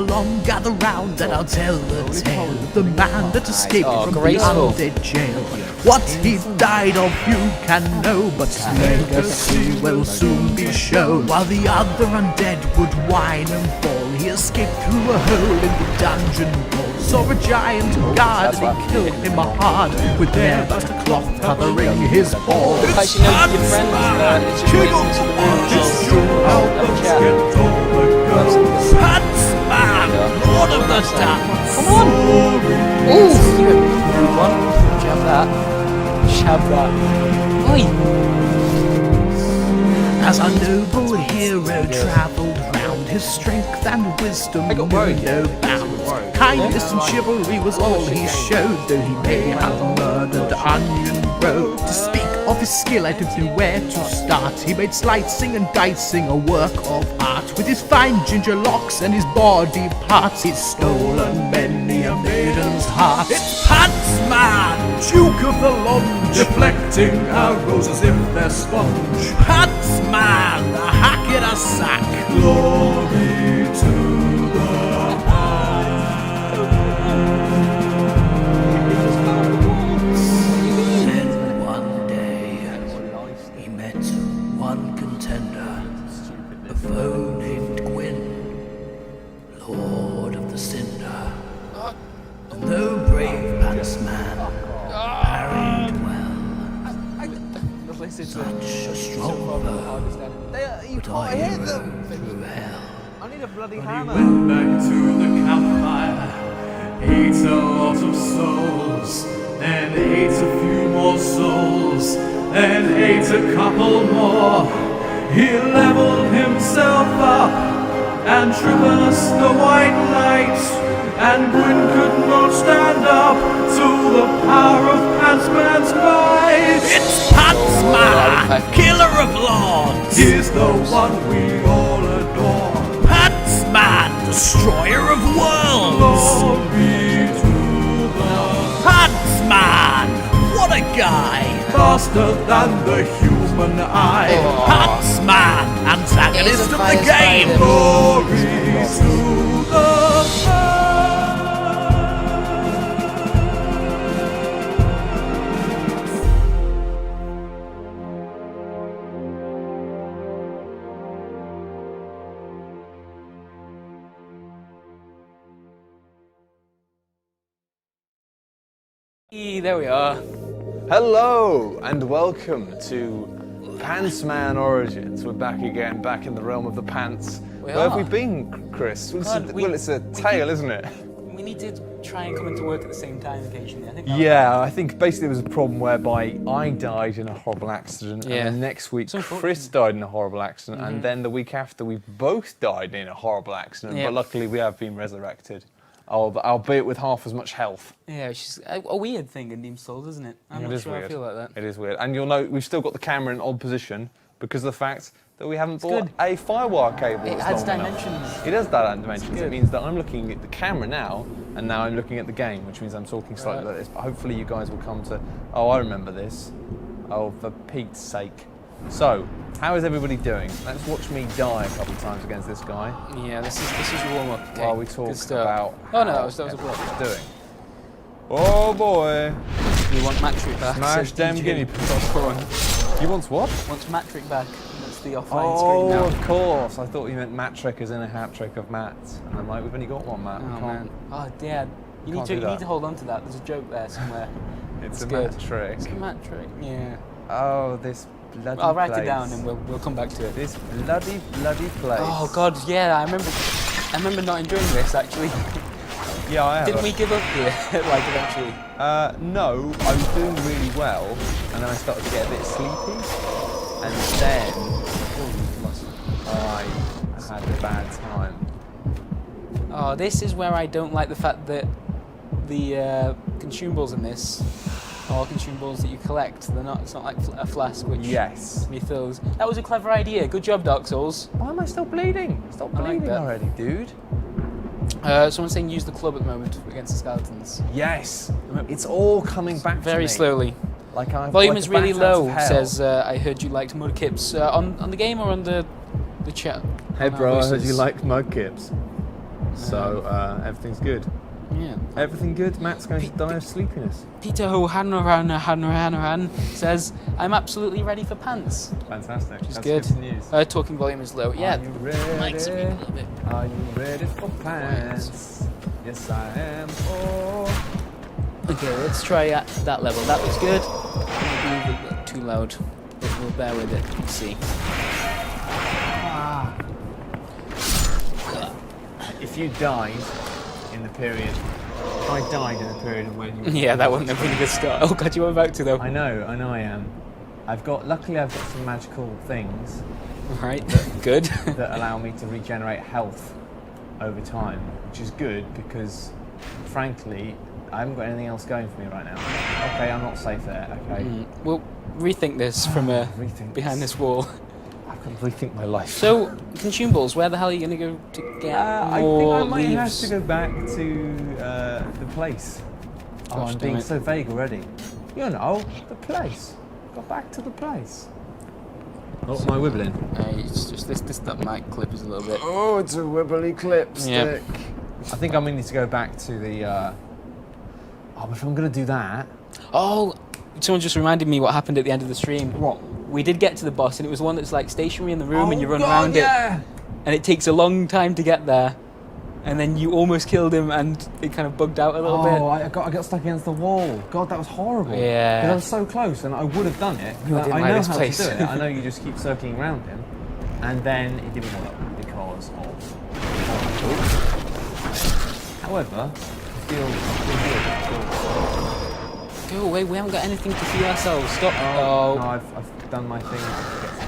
along, gather round, and I'll tell the tale of the man that escaped from the undead jail. What he died of you can know, but his legacy will soon be shown. While the other undead would whine and fall, he escaped through a hole in the dungeon wall. Saw a giant guard and he killed him hard, with there but a cloth covering his balls. It's King of Huntsman, Lord of the Dance. Come on! Ooh! Good one. Jab that. Jab that. Oi! As our noble hero travelled round, his strength and wisdom knew no bounds. Kindness and chivalry was all he showed, though he may have murdered Onion Road. To speak of his skill, I don't know where to start. He made slicing and dicing a work of art. With his fine ginger locks and his body parts, he's stolen many a maiden's heart. It's Huntsman, Duke of the Lounge, deflecting arrows as if they're sponge. Huntsman, a hack in a sack. Glory to the Then one day he met one contender, a foe named Gwyn, Lord of the Cinder. And though brave Huntsman parried well, such a strong foe would I hero through hell. I need a bloody hammer. He went back to the campfire, ate a lot of souls, then ate a few more souls, then ate a couple more. He leveled himself up and traversed the white light, and Gwyn could not stand up to the power of Huntsman's might. It's Huntsman, killer of lords. He's the one we all adore. Huntsman, destroyer of worlds. Glory to the Huntsman, what a guy. Faster than the human eye. Huntsman, antagonist of the game. Glory to the There we are. Hello and welcome to Pantsman Origins. We're back again, back in the realm of the pants. Where have we been, Chris? Well, it's a tale, isn't it? We need to try and come into work at the same time occasionally. I think basically there was a problem whereby I died in a horrible accident, and then next week Chris died in a horrible accident, and then the week after we both died in a horrible accident, but luckily we have been resurrected. Albeit with half as much health. Yeah, which is a weird thing in Demon's Souls, isn't it? I'm not sure I feel like that. It is weird. And you'll note we've still got the camera in odd position because of the fact that we haven't bought a firewire cable. It adds dimensions. It does add dimensions. It means that I'm looking at the camera now, and now I'm looking at the game, which means I'm talking slightly like this. But hopefully you guys will come to, oh, I remember this. Oh, for Pete's sake. So, how is everybody doing? Let's watch me die a couple of times against this guy. Yeah, this is your warm-up. Okay. While we talk about that was a block. Doing. Oh boy! You want Matrick back? Smash them guinea pigs. You want what? Wants Matrick back. That's the offline screen now. Oh, of course. I thought you meant Matrick as in a hat trick of Matt. And I'm like, we've only got one Matt. Oh man. Oh Dad. You need to hold on to that. There's a joke there somewhere. It's a Matt trick. It's a Matt trick. Yeah. Oh, this bloody I'll write it down and we'll come back to it. This bloody place. Oh God, yeah, I remember not enjoying this actually. Yeah, I have. Didn't we give up here, like eventually? No, I was doing really well, and then I started to get a bit sleepy, and then I had a bad time. Oh, this is where I don't like the fact that the consumables in this are consumables that you collect. It's not like a flask which refills. That was a clever idea. Good job, Dark Souls. Why am I still bleeding? Stop bleeding already, dude. Someone's saying use the club at the moment against the skeletons. Yes, it's all coming back very to me. slowly. Volume is really low. Says I heard you liked mudkips on the game or on the chat. Hey bro, I heard you liked mudkips. So everything's good. Yeah. Everything good? Matt's going to die of sleepiness. Peter O'Hanrahan says, I'm absolutely ready for pants. Fantastic. Which is That's good. news. Talking volume is low. Yeah. Are you ready? Mic's a little bit. Are you ready for pants? Yes, I am. Oh. Okay, let's try at that level. That looks good. Maybe a bit too loud, but we'll bear with it. Let's see. If you died in the period, if I died in the period of when you were Yeah, that wouldn't have been a good start. Oh god, you are about to though. I know I am. Luckily I've got some magical things Right, good. that allow me to regenerate health over time, which is good because, frankly, I haven't got anything else going for me right now. Okay, I'm not safe there, okay? We'll rethink this from behind this wall. I've got to rethink my life. So, consumables, where the hell are you going to go to get I more think I might leaves? have to go back to the place. Gosh, I'm damn being it. so vague already. You know, the place. Go back to the place. Oh, am I wibbling? It's just that mic clip is a little bit... Oh, it's a wibbly clip stick. Yeah. I think I'm going to need to go back to the... Oh, if I'm going to do that... Oh, someone just reminded me what happened at the end of the stream. What? We did get to the boss, and it was one that's like stationary in the room, and you run God, around yeah. it, and it takes a long time to get there. And then you almost killed him, and it kind of bugged out a little bit. Oh, I got stuck against the wall. God, that was horrible. Yeah. Because I was so close, and I would have done it. You didn't I like know this how place. to do it. I know you just keep circling around him, and then it didn't work because of... However, I feel good. Go away, we haven't got anything to heal ourselves. Stop. Oh, no, I've done my thing to get to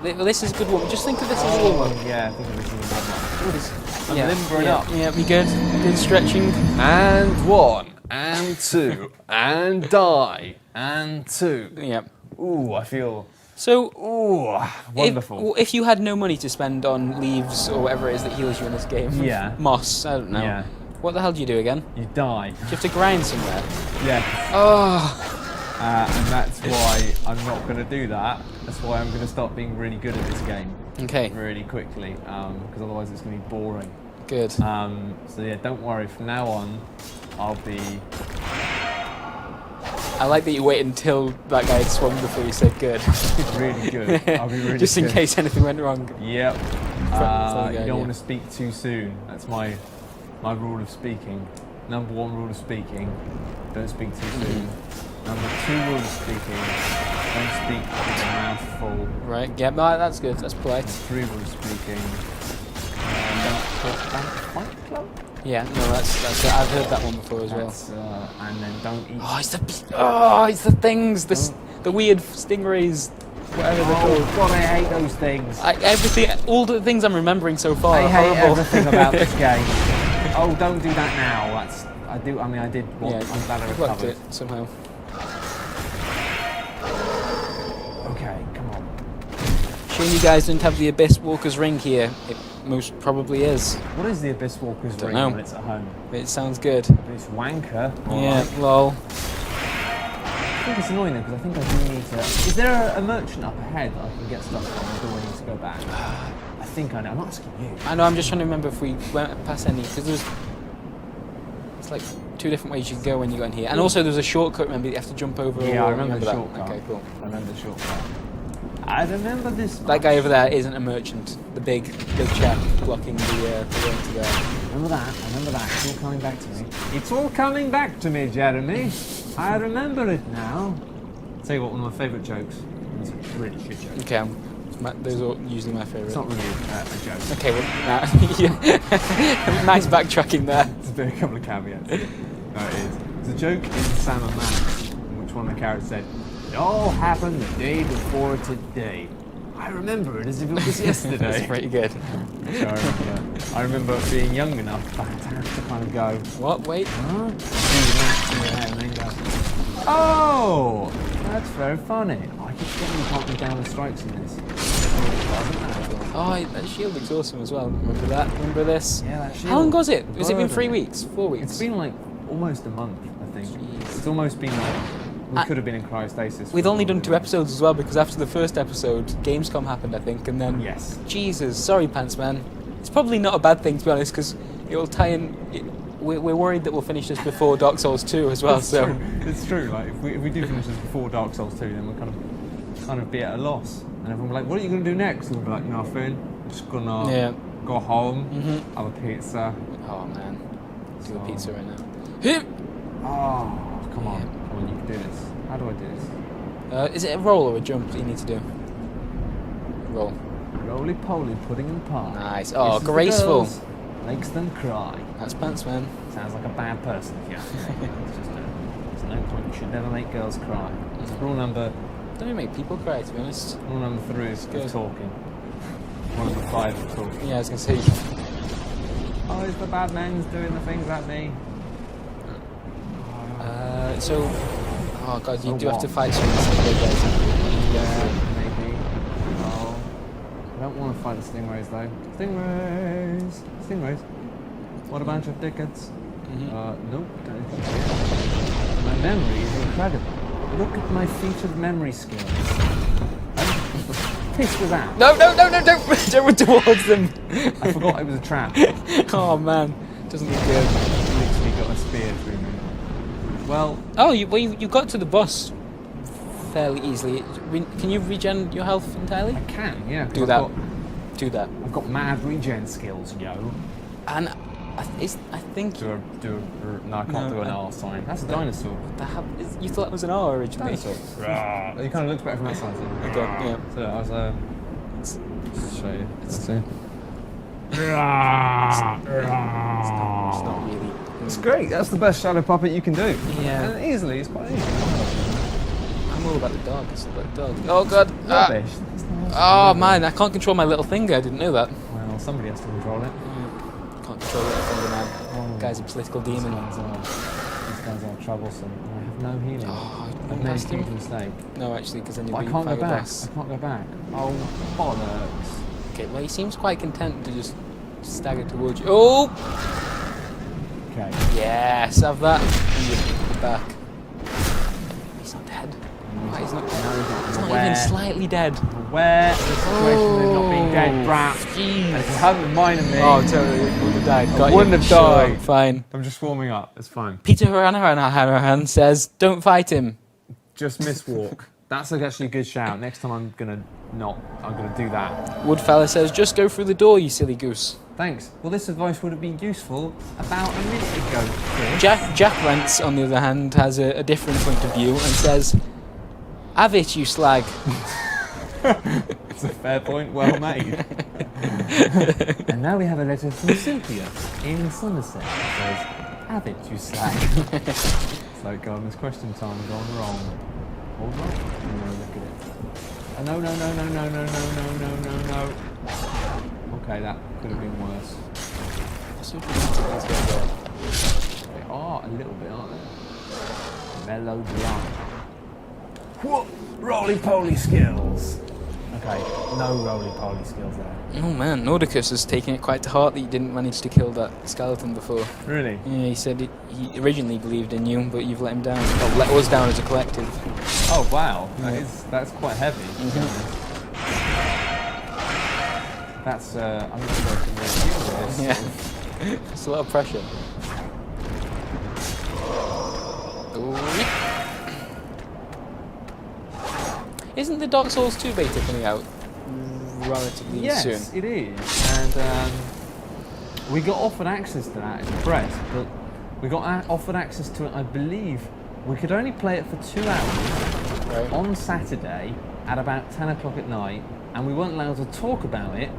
do it. This is a good one. Just think of this as a warm up. Yeah, I think of this as a warm-up. I'm Yeah, limbering up. Yeah, be good. Good stretching. And 1, and 2, and die, and 2. Yeah. Ooh, I feel... So, Ooh, wonderful. If you had no money to spend on leaves or whatever it is that heals you in this game, Yeah. moss, I don't know. Yeah. What the hell do you do again? You die. Do you have to grind somewhere? Yeah. Oh. And that's why I'm not going to do that. That's why I'm going to start being really good at this game. Okay. Really quickly, because otherwise it's going to be boring. Good. So yeah, don't worry. From now on, I'll be... I like that you wait until that guy had swung before you said good. really good. I'll be really Just in good. case anything went wrong. Yep. Good, You don't yeah. want to speak too soon. That's my rule of speaking. Number 1 rule of speaking, don't speak too soon. Number 2 rule of speaking, don't speak with your mouth full. Right, yeah, no, that's good, that's polite. 3 rule of speaking, don't talk about Fight Club. Yeah, no, that's I've heard that one before as well. And then don't eat... It's the things, the weird stingrays, whatever they're called. Oh God, I hate those things. All the things I'm remembering so far I are hate horrible. everything about this game. Oh, don't do that now. I did. Well, Yeah, I'm glad I I've recovered. it somehow. Okay, come on. Shame you guys didn't have the Abyss Walker's ring here. It most probably is. What is the Abyss Walker's Don't ring know. when it's at home? It sounds good. It's wanker. Yeah, Alright. lol. I think it's annoying though because I think I do need to. Is there a merchant up ahead that I can get stuff from? Or do I need to go back? I think I know. I'm asking you. I know, I'm just trying to remember if we went past any, because it's like 2 different ways you can go when you go in here. And also there's a shortcut, remember, that you have to jump over. Yeah, a wall. I remember the that? shortcut. Okay, cool. I remember the shortcut. I remember this. That guy over there isn't a merchant. The big chap blocking the way into there. I remember that. It's all coming back to me. It's all coming back to me, Jeremy. I remember it now. I'll tell you what, one of my favourite jokes. It's a really shit joke. Okay, those are usually my favourite. It's not really a joke. Okay, well, yeah. Nice backtracking there. There's been a couple of caveats. No, it is. There's a joke in Sam and Max in which one of the characters said, "It all happened the day before today. I remember it as if it was yesterday." That's pretty good. So I remember being young enough to have to kind of go, What? Wait. huh? Do the maths in your head and then go, oh, that's very funny. I keep getting you can't be down the strikes in this. Oh, that shield looks awesome as well. Remember that? Remember this? Yeah, that shield. How long was it? Has it been Bird 3 on it. weeks? 4 weeks? It's been like almost a month, I think. Jeez. It's almost been like, we could have been in cryostasis. We've for only a done little 2 bit. episodes as well, because after the first episode, Gamescom happened, I think, and then... Yes. Jesus, sorry, Pants Man. It's probably not a bad thing, to be honest, because it will tie in. We're worried that we'll finish this before Dark Souls 2 as well. It's true. Like if we do finish this before Dark Souls 2, then we'll kind of be at a loss. And everyone will be like, "What are you going to do next?" And we'll be like, "Nothing. I'm just gonna go home, have a pizza." Oh man, do a pizza right now. Oh, come on, you can do this. How do I do this? Is it a roll or a jump that you need to do? Roll. Roly poly, pudding and pie. Nice. Oh, graceful. Makes them cry. That's pants, man. Sounds like a bad person, if you ask me. There's no point. You should never make girls cry. It's rule number. Don't even make people cry, to be honest. Rule number 3 is talking. Rule number 5 is talking. Yeah, I was gonna say. Oh, it's the bad men's doing the things at me. Oh god, you do have to fight some guys. Yeah, maybe. Oh, I don't want to fight the stingrays though. Stingrays. What a bunch of dickheads. Nope, don't think so. My memory is incredible. Look at my featured memory skills. Piss with that. No, don't run towards them. I forgot it was a trap. Oh man, doesn't look good. Literally got a spear through me. Well, you got to the boss fairly easily. Can you regen your health entirely? I can, yeah. Do that. I've got mad regen skills, yo. And I think. No, I can't do an R sign. That's a dinosaur. You thought that was an R originally? Dinosaur. It kind of looks better from that side. Okay, yeah. So I was let's show you. Let's see. It's not really. It's great. That's the best shadow puppet you can do. Yeah. And easily, it's quite easy. I'm all about the dog. It's about the dog. Oh god. Rubbish. Oh man, I can't control my little finger. I didn't know that. Well, somebody has to control it. Can't control the little finger, man. Oh, Guy's a political demon. These guys are troublesome. I have no healing. Oh, I've made a huge mistake. No, actually, because then you'll I be can't go back. boss. I can't go back. Oh, bollocks. Okay, well, he seems quite content to just stagger towards you. Oh! Okay. Yes, have that. And you're back. He's not dead. Oh, he's not even slightly dead. Aware of the situation of not being dead, brat. Jeez. And if you hadn't reminded me, Oh, totally, you would have died. I wouldn't have died. Fine. I'm just warming up. It's fine. Peter Haranahan says, don't fight him. Just miswalk. That's actually a good shout. Next time I'm gonna do that. Woodfella says, just go through the door, you silly goose. Thanks. Well, this advice would have been useful about a minute ago. Jack Rents, on the other hand, has a different point of view and says, have it, you slag. It's a fair point, well made. And now we have a letter from Cynthia in Somerset. It says, have it, you slag. It's like, God, this question time gone wrong. Or not. No, look at it. No. Okay, that could have been worse. They are a little bit, aren't they? Melodrama. What? Roly-poly skills. Okay, no roly-poly skills there. Oh man, Nordicus has taken it quite to heart that you didn't manage to kill that skeleton before. Really? Yeah, he said he originally believed in you, but you've let him down. Well, let us down as a collective. Oh wow, that's quite heavy. That's I'm not sure I can really deal with this. Yeah, it's a lot of pressure. Ooh. Isn't the Dark Souls 2 beta coming out relatively soon? Yes, it is. And we got offered access to that in the press, but we got offered access to it, I believe. We could only play it for 2 hours on Saturday at about 10 o'clock at night, and we weren't allowed to talk about it,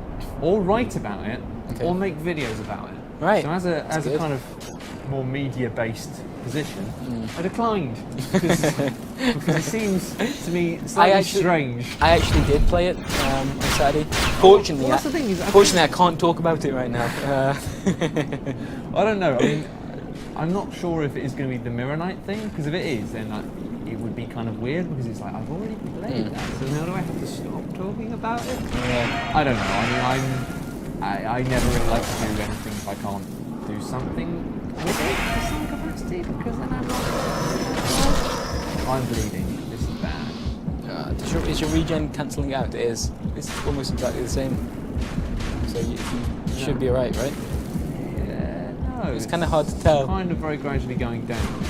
or write about it, or make videos about it. Right. So as a kind of more media-based position, I declined because it seems to me slightly strange. I actually did play it on Saturday. Fortunately, that's the thing is, fortunately, I can't talk about it right now. I don't know. I mean, I'm not sure if it is going to be the Mirror Knight thing, because if it is, then it would be kind of weird, because it's like, I've already played that, so now do I have to stop talking about it? Yeah. I don't know. I mean, I never really like to do anything if I can't do something with it to some capacity, because then I'm bleeding. This is bad. Is your regen cancelling out? It is. It's almost exactly the same. So if you should be alright, right? Yeah, no. It's kind of hard to tell. Kind of very gradually going down.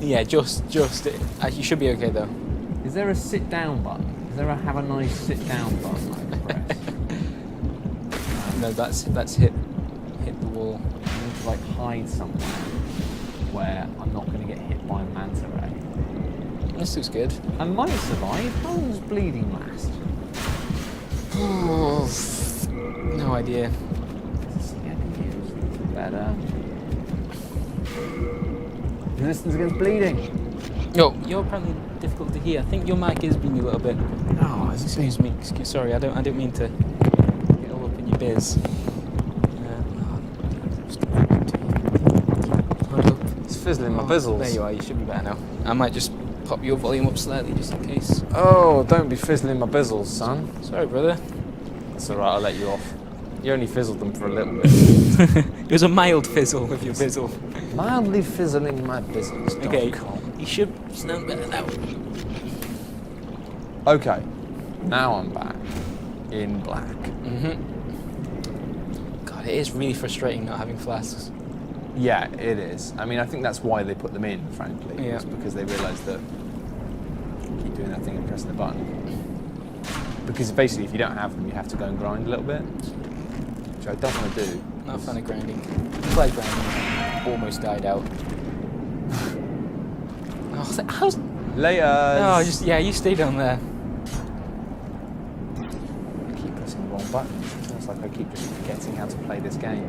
Yeah, just. You should be okay though. Is there a sit down button? Is there a have a nice sit down button I can press? No, that's hit the wall. I need to like hide somewhere where I'm not going to get hit by a manta ray. This looks good. I might survive. How long does bleeding last? No idea. Does it get used? Better. Resistance against bleeding. Yo, you're apparently difficult to hear. I think your mic is being a little bit. Oh, Excuse me. Sorry, I don't mean to get all up in your biz. It's fizzling my bizzles. There you are. You should be better now. I might just pop your volume up slightly just in case. Oh, don't be fizzling my bizzles, son. Sorry, brother. That's alright, I'll let you off. You only fizzled them for a little bit. It was a mild fizzle with your bizzle. Mildly fizzling my bizzles. Okay, you should sound better now. Okay, now I'm back in black. God, it is really frustrating not having flasks. Yeah, it is. I mean, I think that's why they put them in, frankly. Yeah. It's because they realised that keep doing that thing and pressing the button. Because basically, if you don't have them, you have to go and grind a little bit, which I don't want to do. Not a fan of grinding. Play grinding. Almost died out. How's... Later. No, you stay down there. I keep pressing the wrong button. It's almost like I keep just forgetting how to play this game,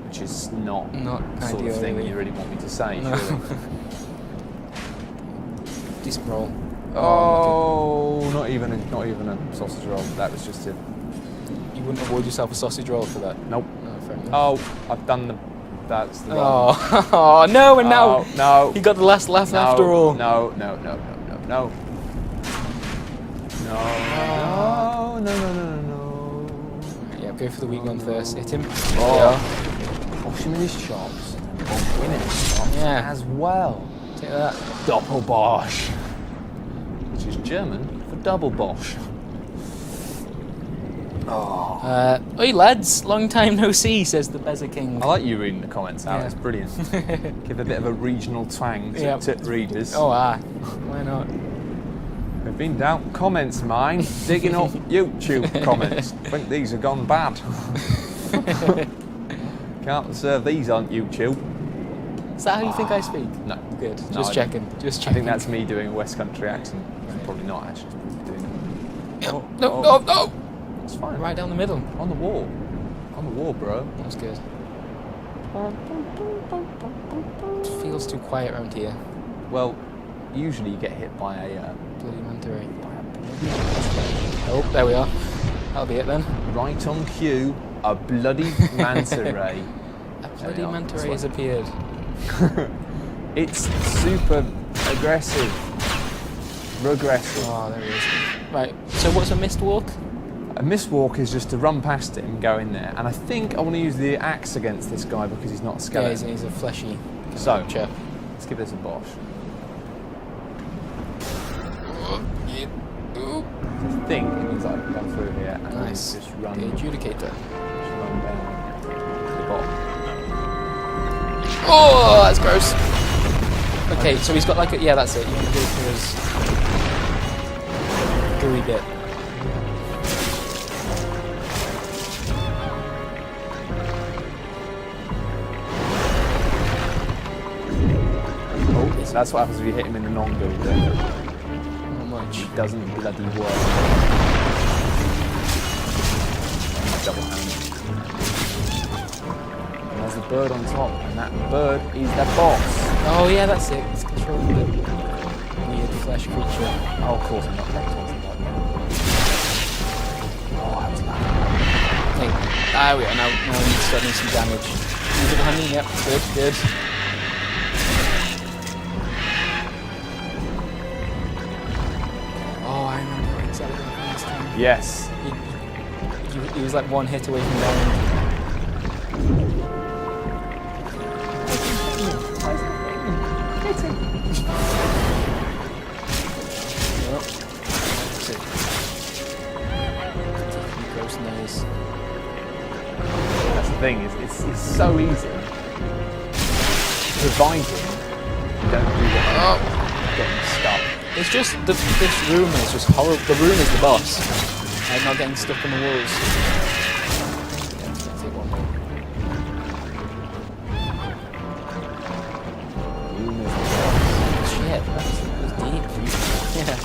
which is not the sort ideal, of thing really. you really want me to say. No. Surely. Decent roll. Oh, not even a sausage roll. That was just a. You wouldn't award yourself a sausage roll for that? Nope. No, fair enough. Oh, I've done the. That's the wrong. Oh, no, and now Oh, no. he got the last laugh after all. No. Yeah, go for the weak one first. Hit him. Oh. Wash him in his chops. Wash him in his chops Yeah. as well. Take that. Doppelbosch. Which is German for double Bosch. Oh. Oi lads, long time no see, says the Bezza King. I like you reading the comments out, Yeah. it's brilliant. Give a bit of a regional twang to, Yep. to readers. Oh, why not? We've been down comments, mine, digging up YouTube comments. Think these have gone bad. Can't serve these on YouTube. Is that how you think I speak? No. Good. No, Just I checking. don't. Just I checking. think that's me doing a West Country accent. Probably not actually. No. It's fine. Right down the middle. On the wall. On the wall, bro. That's good. It feels too quiet around here. Well, usually you get hit by a Bloody manta ray. Oh, there we are. That'll be it then. right on cue, a bloody manta ray. A bloody manta ray has appeared. It's super aggressive. Regressive. Oh, there he is. Right, so what's a mist walk? A mistwalk is just to run past him and go in there. And I think I want to use the axe against this guy because he's not a skeleton. Yeah, he's a fleshy So, chap. let's give this a bosh. I think it means I can come through here and Nice. just run, The adjudicator. just run down to the bottom. Oh, that's gross. Okay, so he's got like a... Yeah, that's it. You want to go through his gooey bit. Oh, so that's what happens if you hit him in the non-gooey bit. Not much. It doesn't bloody work. Double hand. And there's a bird on top, and that bird is the boss. Oh yeah, that's it. It's controlling the weird flesh creature. Oh, of course, I'm not correct. Oh, that was loud. Hey, there we are. Now we need to start doing some damage. Use it behind me. Yep, good. Oh, I remember exactly what happened this time. Yes. He was like one hit away from dying. Gross nose. is so easy, providing you don't do what getting stuck. It's just this room is just horrible. The room is the boss. I'm not getting stuck in the walls. Let's take one more. Shit, that's deep. Yeah.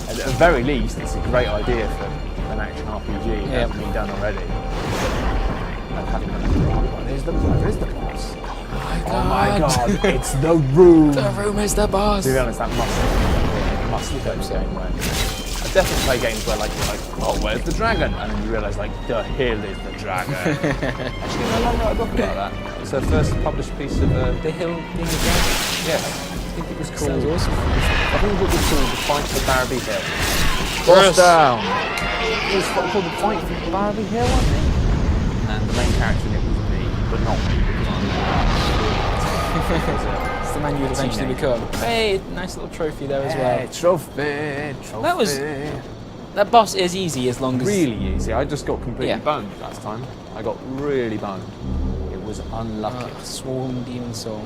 At the very least, it's a great idea for an action RPG that hasn't been done already. There's the boss. Oh my god, it's the room! The room is the boss! To be honest, that must be the game where I definitely play games where like, oh, where's the dragon? And then you realise like, the hill is the dragon. Actually, no longer I got about that. It's her first published piece of The hill being the dragon? yeah. I think it was called. Sounds awesome. I think it was called The Fight for Barrowby Hill. Boss down! It was called The Fight for Barrowby Hill, I think. And the main character in it was me, but not me because I'm It's the man you would eventually become. Hey, nice little trophy there as well. Trophy. That boss is easy as long as... Really easy. I just got completely boned last time. I got really boned. It was unlucky. Swarm Demon Soul.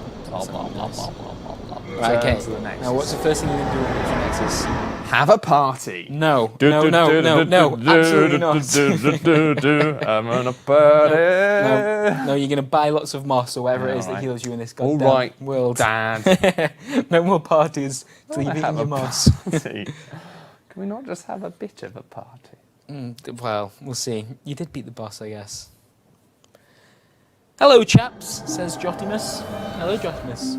Right, okay. To the next. Now, what's the first thing you can do with the Nexus? Have a party. No, absolutely not. I'm on a party. No, you're going to buy lots of moss or whatever it is that heals you in this goddamn All right, world. Dad. No more parties till you've eaten your moss. Can we not just have a bit of a party? Well, we'll see. You did beat the boss, I guess. Hello, chaps, says Jotimus. Hello, Jotimus.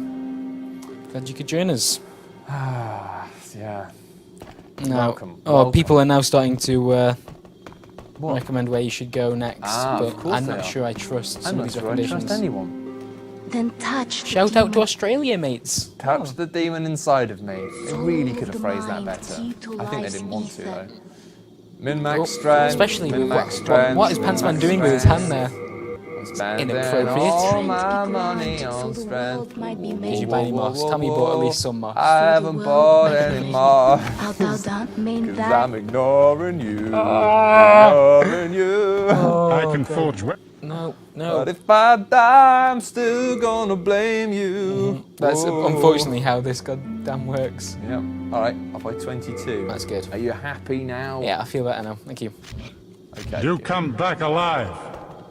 Glad you could join us. Yeah. No. Welcome. People are now starting to recommend where you should go next, but of course I'm they not are. sure I trust some I'm of not these sure I recommendations. trust anyone. Then touch. Shout out to Australia, mates. Touch the demon inside of me. They really could have phrased that better. I think they didn't want to, though. Min-max strength. Especially with min-max strength. what is Pantsman doing with his hand there? Spending Inappropriate. all my money on strength. Did you buy any moss? Tell me you bought at least some moss. I haven't bought any more. Cause Cause I'm ignoring you. Ignoring you. I can forge No. But if I die, I'm still gonna blame you. That's unfortunately how this goddamn works. Yeah. Alright, off by 22. That's good. Are you happy now? Yeah, I feel better now. Thank you. Okay. You good. come back alive.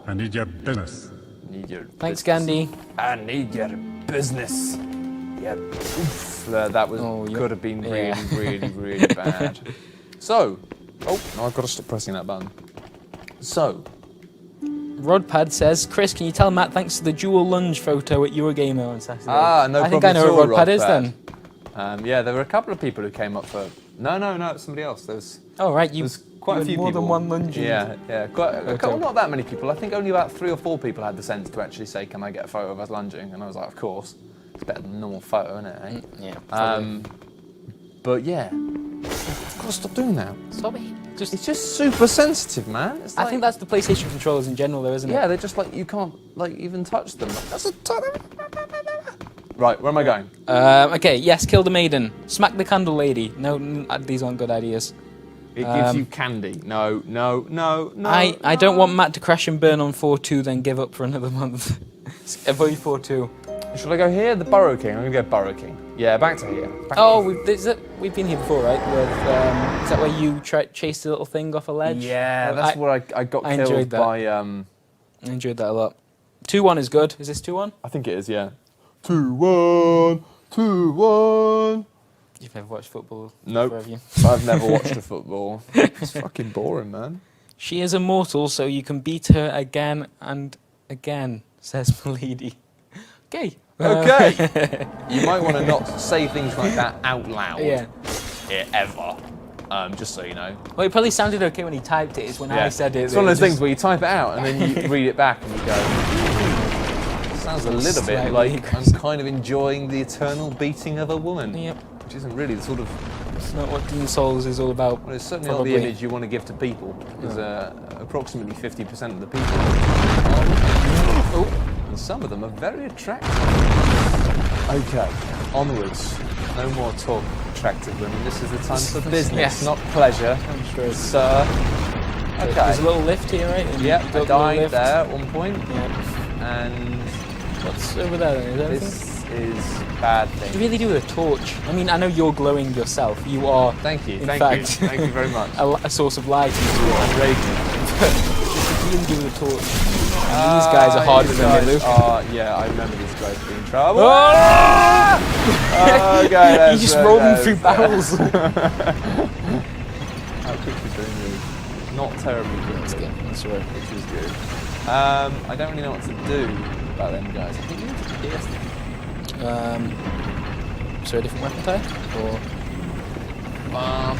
I need your business. Need your Thanks, business. Gandhi. I need your business. Yeah. Oof. That was could have been really bad. So, no, I've got to stop pressing that button. So, Rodpad says, Chris, can you tell Matt thanks to the dual lunge photo at VideoGamer on Saturday? No I think problem I know at who all, Rodpad is then. Yeah, there were a couple of people who came up for. No, it's somebody else. There's quite a few more people. than one lunge. Yeah, not that many people. I think only about 3 or 4 people had the sense to actually say, "Can I get a photo of us lunging?" And I was like, "Of course, it's better than a normal photo, isn't it?" Eh? Yeah. But yeah, I've got to stop doing that. Stop it. It's just super sensitive, man. It's I think that's the PlayStation controllers in general, though, isn't it? Yeah, they're just like you can't like even touch them. That's a Right, where am I going? Okay, yes, kill the maiden. Smack the candle lady. No, these aren't good ideas. It gives you candy. No. I don't want Matt to crash and burn on 4.2, then give up for another month. Avoid 4.2. Should I go here? The Burrow King. I'm going to go Burrow King. Yeah, back to here. We've been here before, right? With, is that where you chased a little thing off a ledge? Yeah, that's where I got killed by... I enjoyed that a lot. 2-1 is good. Is this 2-1? I think it is, yeah. 2-1. You've never watched football? Nope. Have you? I've never watched a football. It's fucking boring, man. She is immortal, so you can beat her again and again, says Milady. Okay. Okay. You might want to not say things like that out loud. Yeah. Ever. Just so you know. Well, it probably sounded okay when he typed it. It's when I said it. It's one of those things where you type it out and then you read it back and you go, sounds a little bit like I'm kind of enjoying the eternal beating of a woman. Yep. Which isn't really the sort of... It's not what Demon Souls is all about. Well, it's certainly not the image you want to give to people, because approximately 50% of the people and some of them are very attractive. Okay, onwards. No more talk, attractive women. This is the time for business, not pleasure. I'm sure. Sir. Okay. There's a little lift here, right? Yep, I died there at one point. Yeah. And What's over there then? Is there anything? this is bad You thing. really do with a torch. I mean, I know you're glowing yourself. You are, Thank you, in thank fact, you. Thank you very much. a source of light into it. I'm raging. You really do with a torch. And these guys are harder than they look. Yeah, I remember these guys being trouble. Oh! Okay, You just roll them through barrels. How quickly they move. Not terribly quick. Let's get this way. Which is good. I don't really know what to do about them guys. I think you need to pierce them. So a different weapon type? Or Bum,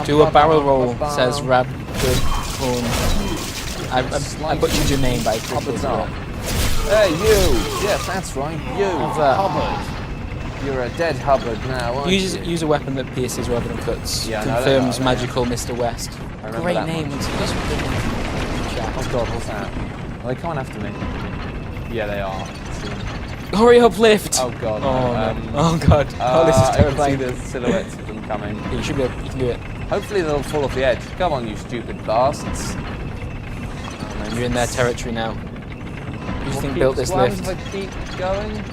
do a barrel roll, says Rab Good Horn. I butchered your name by Hubbard's up. Hey, you! Yes, that's right, you! What's that? Hubbard! You're a dead Hubbard now, aren't you? Use a weapon that pierces rather than cuts. Yeah, no, confirms no, no, magical Mr. West. I remember Great that name. one. It's just Oh god, what's that? Are they coming after me? Yeah, they are. Hurry up, lift! Oh god. Oh, no. no. Oh god. Oh, this is terrifying. I can see the silhouettes of them coming. Yeah, you should be able, you can do it. Hopefully they'll fall off the edge. Come on, you stupid bastards. Oh, man, you're in their territory now. Who do you think built this lift? If I keep going?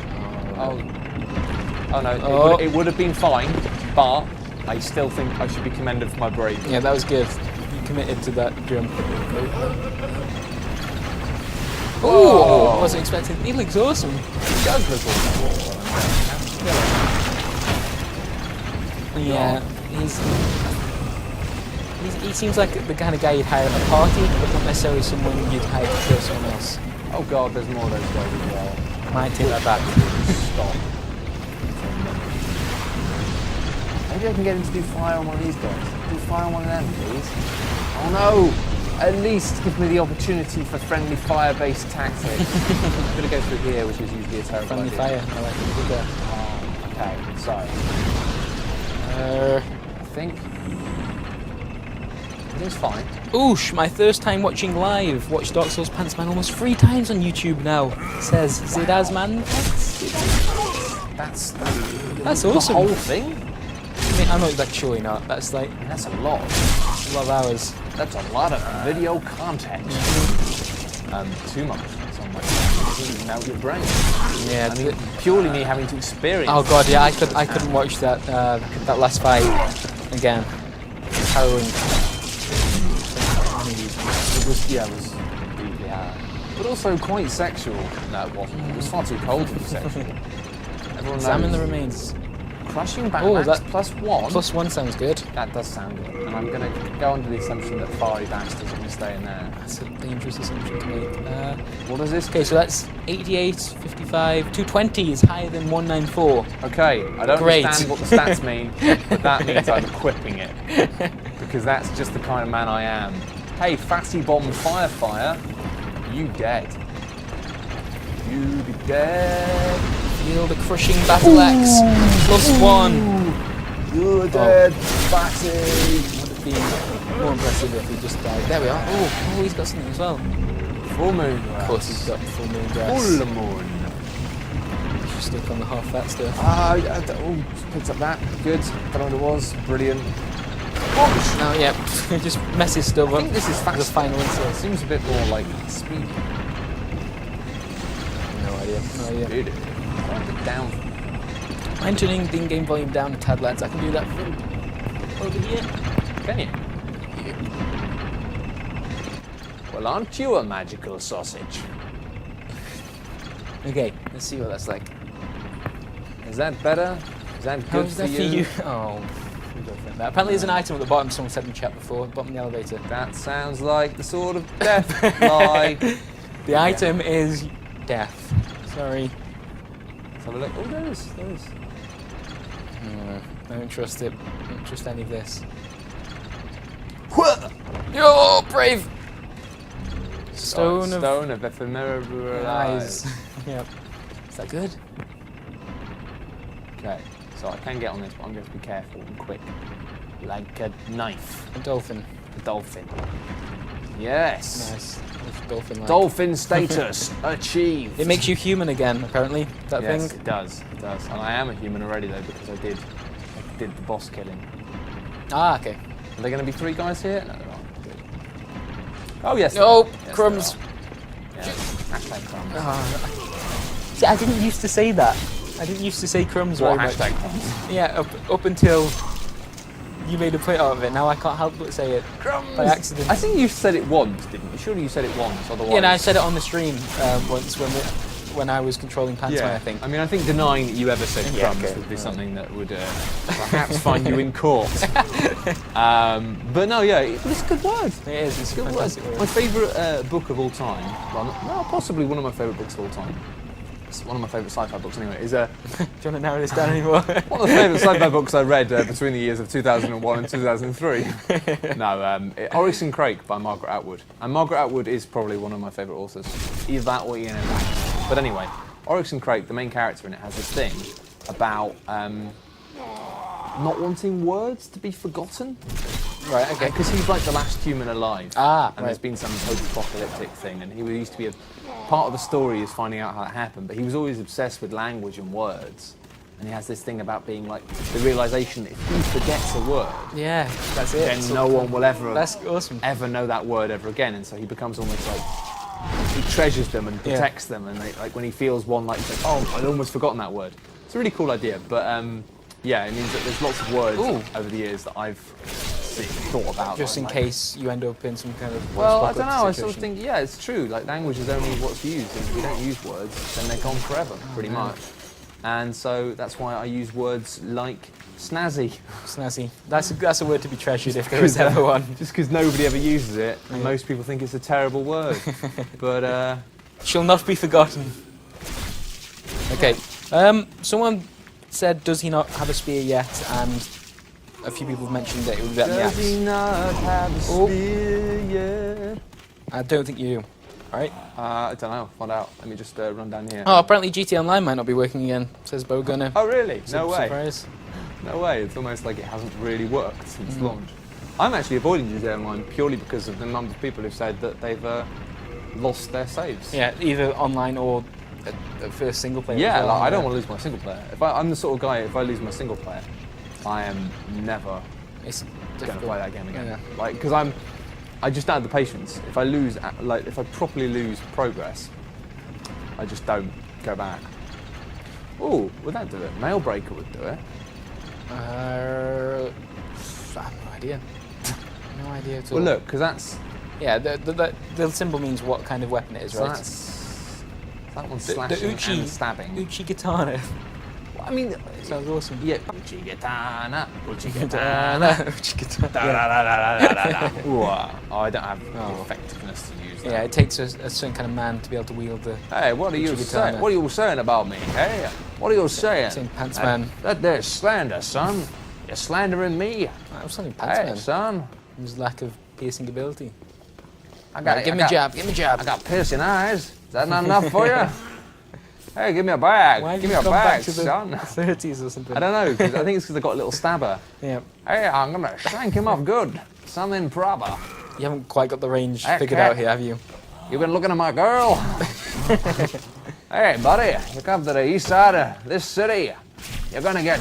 Oh no, Oh. it would have been fine, but I still think I should be commended for my bravery. Yeah, that was good. You committed to that jump. Oh, I wasn't expecting. He looks awesome. It does look awesome. Yeah, he seems like the kind of guy you'd hire at a party, but not necessarily someone you'd hire to kill someone else. Oh god, there's more of those guys as well. Might take that back. Stop. Maybe I can get him to do fire on one of these guys. Do fire on one of them, please. Oh no! At least give me the opportunity for friendly fire-based tactics. I'm gonna go through here, which is usually a terrible Friendly idea. fire. I like it. Good there. Okay, so I think everything's fine. Oosh, my first time watching live. Watched Dark Souls Pants Man almost 3 times on YouTube now. Says Zidazman. That's awesome. The whole thing? I mean, I'm not like surely not. That's like That's a lot. a lot of hours. That's a lot of video content. Too much. It's on my melt your brain. Yeah. I mean, purely me having to experience. Oh god, yeah, I couldn't watch that that last fight again. Harrowing. It was deeply hard. But also quite sexual. No, it wasn't. It was far too cold to be sexual. Everyone Examine the knows. remains. Crushing back Oh, that +1. +1 sounds good. That does sound good. And I'm going to go under the assumption that fiery bastards are going to stay in there. That's a dangerous assumption to make. What is this? Okay, so that's 88, 55, 220 is higher than 194. Okay, I don't Great. understand what the stats mean, but that means I'm equipping it. Because that's just the kind of man I am. Hey, Fatty Bomb Fire, you dead. You be dead. Feel the crushing battle axe. +1. You're dead, Fatty. Would have been more impressive if he just died. There we are. Oh, he's got something as well. Full moon. Of course, he's got full moon grass. Full moon. He's stuck on the half fat stuff. Picked up that. Good. Don't know what it was. Brilliant. No, yeah, just messes stuff I up. think this is The fast. final It insult. seems a bit more like speedy. No idea. No idea. Really? Like down. I'm turning the in-game volume down a tad, lads. I can do that from over here. Can you? Well, aren't you a magical sausage? Okay, let's see what that's like. Is that better? Is that good How's that for you? Oh, we go for that. Apparently, there's an item at the bottom. Someone said in chat before. Bottom of the elevator. That sounds like the sort of death lie. The item is death. Sorry. Let's have a look. Oh, there is. I don't trust it. I don't trust any of this. Yo, brave! Stone of ephemeral eyes. Yep. Is that good? Okay, so I can get on this, but I'm going to be careful and quick. Like a knife. A dolphin. A dolphin. Yes. Nice. What's dolphin like? Dolphin status achieved. It makes you human again, apparently. That Yes, thing. it does. It does. And I am a human already though because I did the boss killing. Ah, okay. Are there going to be 3 guys here? No, there aren't. Good. Oh yes. there No, are. Yes, crumbs. there are. Yeah. Hashtag crumbs. See, I didn't used to say that. I didn't used to say crumbs What, very hashtag much. crumbs? Yeah, up until you made a point out of it. Now I can't help but say it. Crumbs! By accident. I think you said it once, didn't you? Surely you said it once, otherwise... Yeah, no, I said it on the stream once when I was controlling Pantsman, I think. I mean, I think denying that you ever said crumbs would be something that would perhaps find you in court. But no, yeah, it's a good word. It is, it's a Good fantastic word. word. My favourite book of all time, well, possibly one of my favourite books of all time. It's one of my favourite sci-fi books anyway, is Do you want to narrow this down anymore? one of the favourite sci-fi books I read between the years of 2001 and 2003. No, Oryx and Crake by Margaret Atwood. And Margaret Atwood is probably one of my favourite authors. Either that or Ian M. Banks. But anyway, Oryx and Crake, the main character in it, has this thing about not wanting words to be forgotten. Right, okay. Because he's like the last human alive. Ah, and there's been some post-apocalyptic thing, and he used to be part of the story is finding out how it happened, but he was always obsessed with language and words. And he has this thing about being like the realization that if he forgets a word, Yeah, that's it. then no one will ever That's awesome. ever know that word ever again. And so he becomes almost like he treasures them and protects them. And like when he feels one, like he's like, oh, I'd almost forgotten that word. It's a really cool idea, but yeah, it means that there's lots of words over the years that I've thought about. Just in like, case you end up in some kind of well, I don't know. I situation. sort of think, yeah, it's true. Like language is only what's used, and if we don't use words, then they're gone forever, pretty much. And so that's why I use words like snazzy. Snazzy. That's a word to be treasured if there was ever one. Just because nobody ever uses it, and most people think it's a terrible word. But Shall not be forgotten. Okay. Someone said, does he not have a spear yet? And a few people have mentioned that it would be at the does he axe. not have a spear yet? I don't think you do. Alright. I don't know. Find out. Let me just run down here. Oh, apparently GT Online might not be working again, says Bowgunner. Oh, really? No way. Surprise. No way. It's almost like it hasn't really worked since launch. I'm actually avoiding GT Online purely because of the number of people who've said that they've lost their saves. Yeah, either online or at first single player. Yeah, as well. like, I don't want to lose my single player. I'm the sort of guy, if I lose my single player, I am never It's going to difficult. play that game again. Yeah. Like, because I just don't have the patience. If I lose, like, if I properly lose progress, I just don't go back. Ooh, would that do it? Mailbreaker would do it. I have no idea. No idea at all. Well, look, because that's Yeah, the symbol means what kind of weapon it is, so right? that one's The slashing Uchi, and stabbing. Uchi Katana. I mean, Sounds awesome. yeah. Uchi katana, Uchi Katana. katana. Uchi Katana. Da, da, da, da, da, da, da. Ooh, oh, I don't have the effectiveness to use that. Yeah, it takes a certain kind of man to be able to wield the. Hey, what are you Uchi saying? katana. What are you saying about me? Hey, what are you saying? Saying Pantsman. That there's slander, son. You're slandering me. I was saying Hey, Pantsman. son. His lack of piercing ability. I got, Right, give me a jab. Give me a jab. I got piercing eyes. Is that not enough for you? Hey, give me a bag. Why have Give you me a gone bag, back to the son. 30s or something? I don't know. 'Cause I think it's because I got a little stabber. Yeah. Hey, I'm gonna shank him off good. Something proper. You haven't quite got the range Hey, figured cat. out here, have you? You've been looking at my girl. Hey, buddy, you come to the east side of this city. You're gonna get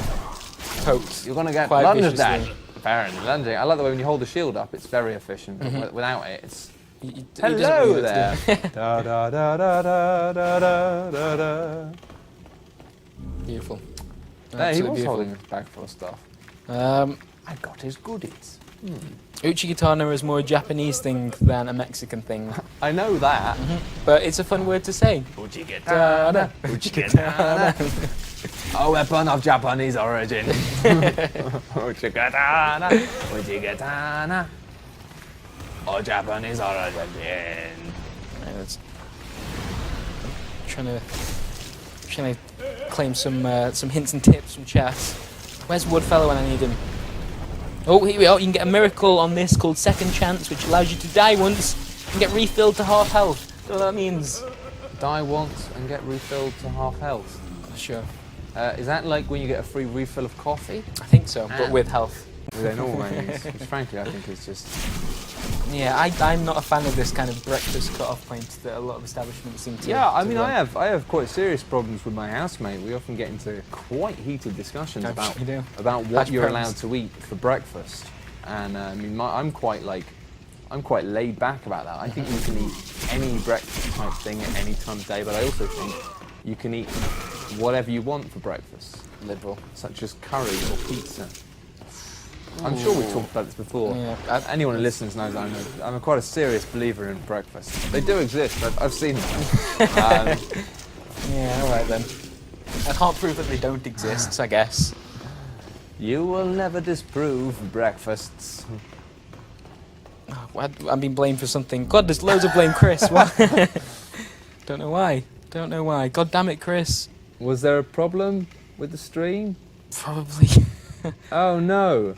Poked. You're gonna get Quite lunged viciously. at. Apparently, lunging. I like the way when you hold the shield up, it's very efficient. But without it, it's He doesn't hello really there. know what to Da, da, da, da, da, da, da, da, da. do. Beautiful. Yeah, he Absolutely was beautiful. holding a bag full of stuff. I got his goodies. Uchi Katana is more a Japanese thing than a Mexican thing, I know that. but it's a fun word to say. Uchi Katana, Uchi katana. A weapon of Japanese origin. Uchi katana, Uchi katana. Of Japanese origin. Right, let's trying to claim some hints and tips from chat. Where's Woodfellow when I need him? Oh, here we are. You can get a miracle on this called Second Chance, which allows you to die once and get refilled to half health. You know what that means? Die once and get refilled to half health. Sure. Is that like when you get a free refill of coffee? I think so, but with health. Within all range, which frankly I think is just... Yeah, I'm not a fan of this kind of breakfast cut-off point that a lot of establishments seem to. Yeah, I to mean, run. I have quite serious problems with my housemate. We often get into quite heated discussions I'm about sure you do. about what Hash you're browns. allowed to eat for breakfast. And I mean, I'm quite like, I'm quite laid back about that. I think you can eat any breakfast type thing at any time of day, but I also think you can eat whatever you want for breakfast. Liberal. Such as curry or pizza. I'm sure we've talked about this before. Yeah. Anyone who listens knows I'm quite a serious believer in breakfast. They do exist, I've seen them. Yeah, alright then. I can't prove that they don't exist, I guess. You will never disprove breakfasts. Oh, I'm being blamed for something. God, there's loads of blame Chris. Why? Don't know why. Don't know why. God damn it, Chris. Was there a problem with the stream? Probably. Oh no.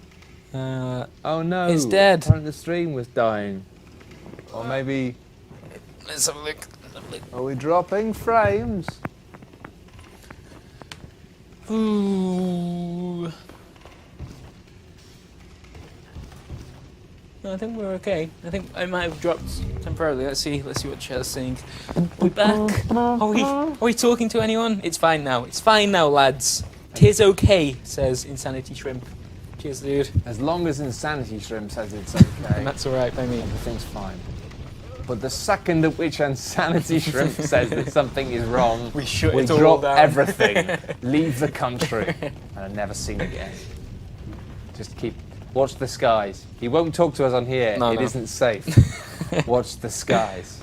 Oh no. It's dead. Apparently the stream was dying. Or maybe... Let's have a look. Are we dropping frames? Ooh. No, I think we're okay. I think I might have dropped temporarily. Let's see what Cher's saying. We're back. Are we talking to anyone? It's fine now. It's fine now, lads. Tis okay, says Insanity Shrimp. Cheers, dude. As long as Insanity Shrimp says it's okay. And that's alright by me. Everything's fine. But the second at which Insanity Shrimp says that something is wrong, we drop all down. everything, leave the country, and are never seen again. Just watch the skies. He won't talk to us on here. No, it isn't safe. Watch the skies.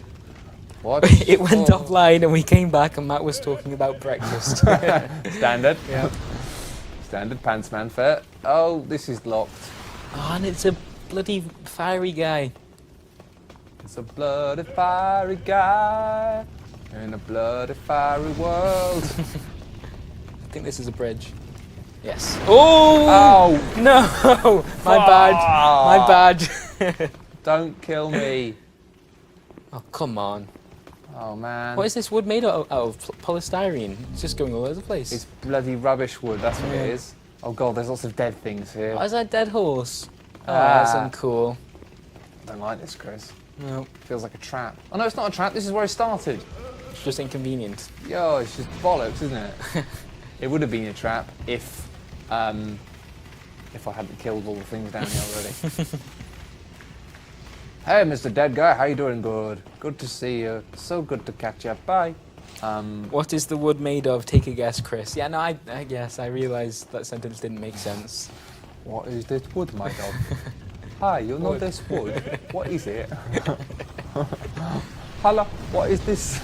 Watch. It went offline and we came back and Matt was talking about breakfast. Standard. Yeah. Standard Pantsman fare. Oh, this is locked. Oh, and it's a bloody fiery guy. It's a bloody fiery guy in a bloody fiery world. I think this is a bridge. Yes. Oh! Oh! No! My bad. My bad. Don't kill me. Oh, come on. Oh, man. What is this wood made out of? Polystyrene. It's just going all over the place. It's bloody rubbish wood, that's what it is. Oh, God, there's lots of dead things here. Oh, is that a dead horse? Oh, that's uncool. I don't like this, Chris. No. Feels like a trap. Oh, no, it's not a trap. This is where I started. It's just inconvenient. Yo, it's just bollocks, isn't it? It would have been a trap if I hadn't killed all the things down here already. Hey, Mr. Dead Guy, how you doing? Good. Good to see you. So good to catch up. Bye. What is the wood made of? Take a guess, Chris. Yeah, no, I guess. I realised that sentence didn't make sense. What is this wood made of? Hi, you know this wood? What is it? Hello, what is this?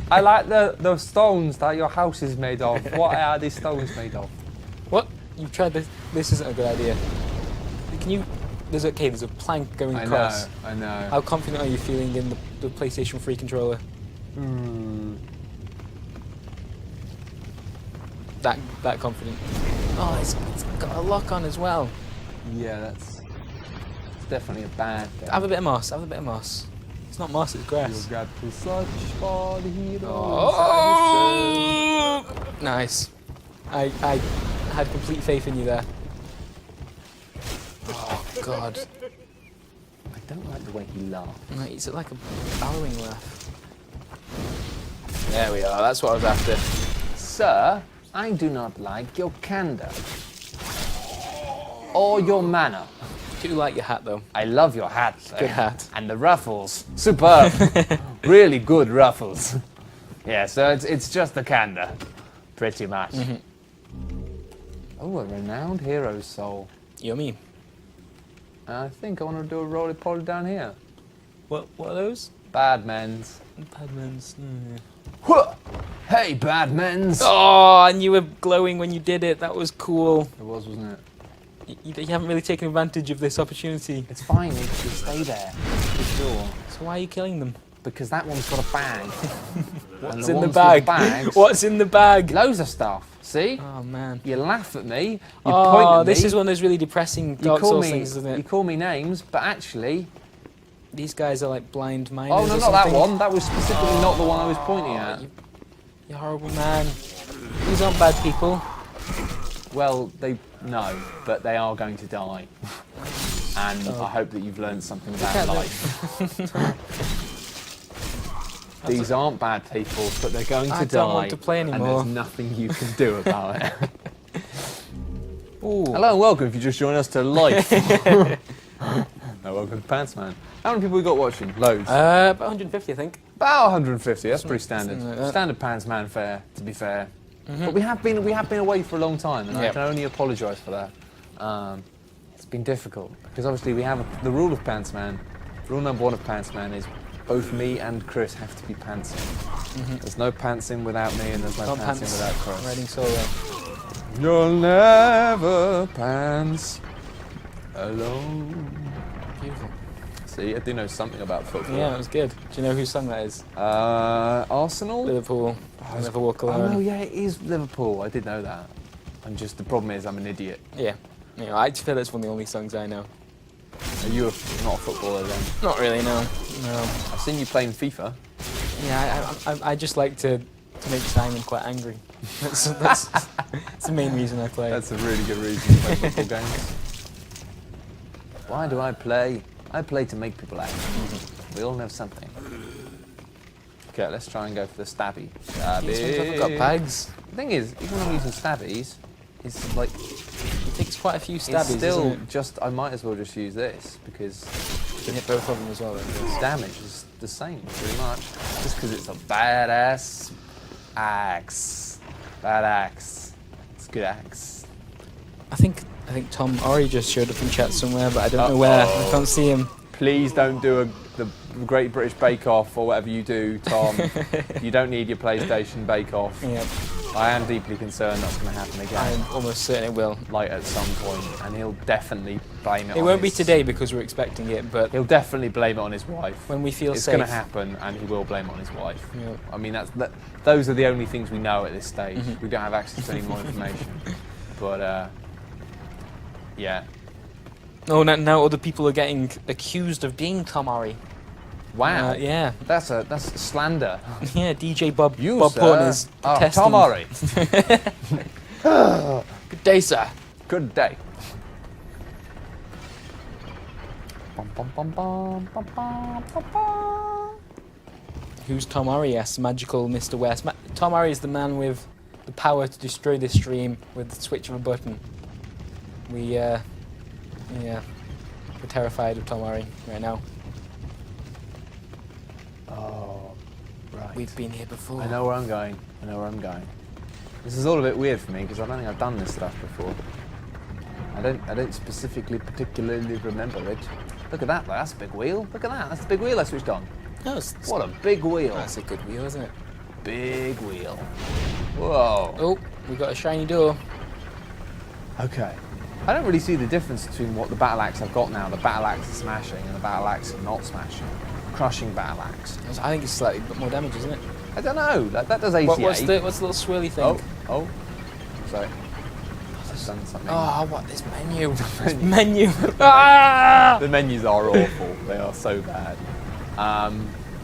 I like the stones that your house is made of. What are these stones made of? What? You've tried this? This isn't a good idea. Can you... There's a plank going across. I know. How confident are you feeling in the PlayStation 3 controller? That confident. Oh, it's got a lock on as well. Yeah, it's definitely a bad thing. Have a bit of moss. Have a bit of moss. It's not moss, it's grass. You got to search for the hero. Oh! Nice. I had complete faith in you there. Oh God. I don't like the way he laughs. Right, is it like a bellowing laugh? There we are, that's what I was after. Sir, I do not like your candor. Or your manner. I do like your hat though. I love your hat. Good hat. And the ruffles. Superb. Really good ruffles. Yeah, so it's just the candor. Pretty much. Oh, a renowned hero's soul. Yummy. I think I want to do a roly-poly down here. What are those? Badmen's. Badmans. Hey, Badmen's. Oh, and you were glowing when you did it. That was cool. It was, wasn't it? You haven't really taken advantage of this opportunity. It's fine, you stay there. For sure. So why are you killing them? Because that one's got a bag. What's in the bag? What's in the bag? Loads of stuff. See? Oh man. You laugh at me. You point at me. This is one of those really depressing Dark Souls things, isn't it? You call me names, but actually... These guys are like blind miners. Oh, no, not that one. That was specifically not the one I was pointing at. You horrible man. These aren't bad people. Well, no, but they are going to die. And I hope that you've learned something about life. These aren't bad people, but they're going to die. I don't want to play anymore. And there's nothing you can do about it. Ooh. Hello and welcome if you just joined us to life. No, welcome to Pants Man. How many people we got watching? Loads. About 150, I think. About 150. That's pretty standard. Something like that. Standard Pants Man fare, to be fair. But we have been away for a long time, and I can only apologise for that. It's been difficult because obviously we have the rule of Pants Man. Rule number 1 of Pants Man is both me and Chris have to be pantsing. There's no pantsing without me, and there's no pantsing without Chris. Riding solo. You'll never pants alone. Beautiful. See, I do know something about football. Yeah, it was good. Do you know whose song that is? Arsenal? Liverpool. Never Walk Alone. Oh, no, yeah, it is Liverpool. I did know that. And just the problem is I'm an idiot. Yeah. You know, I just feel it's one of the only songs I know. Are you not a footballer then? Not really, no. No. I've seen you playing FIFA. Yeah, I just like to make Simon quite angry. That's the main reason I play. That's a really good reason to play football games. Why do I play? I play to make people angry. We all know something. Okay, let's try and go for the stabby. These ones haven't got bags. The thing is, even when I'm using stabbies, it's like... It takes quite a few stabbies, It's still isn't it? just... I might as well just use this, because... You can hit both of them as well, then. Damage is the same, pretty much. Just because it's a badass axe. Bad axe. It's a good axe. I think Tom Ori just showed up in chat somewhere, but I don't know where. I can't see him. Please don't do the Great British Bake Off or whatever you do, Tom. You don't need your PlayStation Bake Off. Yep. I am deeply concerned that's going to happen again. I'm almost certain it will. Like at some point, and he'll definitely blame it. It won't be today because we're expecting it, but he'll definitely blame it on his wife. when we feel it's safe. going to happen, and he will blame it on his wife. Yep. I mean, those are the only things we know at this stage. We don't have access to any more information. But yeah. Oh, now other people are getting accused of being Tom Ori. Wow. Yeah. That's slander. Yeah, DJ Bob You, Bob sir, Horn is protesting. Tom Ori. Good day, sir. Good day. Bum, bum, bum, bum, bum, bum, bum, bum. Who's Tom Ori? Yes, magical Mr. West. Tom Ori is the man with the power to destroy this stream with the switch of a button. We're terrified of Tom Ori right now. Oh, right. We've been here before. I know where I'm going. I know where I'm going. This is all a bit weird for me because I don't think I've done this stuff before. I don't particularly remember it. Look at that, that's a big wheel. Look at that, that's the big wheel I switched on. Oh, What a big wheel. That's a good wheel, isn't it? Big wheel. Whoa. Oh, we got a shiny door. Okay. I don't really see the difference between what the battle axe I've got now, the battle axe is smashing, and the battle axe is not smashing. Crushing battle axe. I think it's slightly a bit more damage, isn't it? I don't know. That does 88. What's the little swirly thing? Oh. Sorry. I've done something. Oh, what this menu? This menu. Ah! The menus are awful. They are so bad.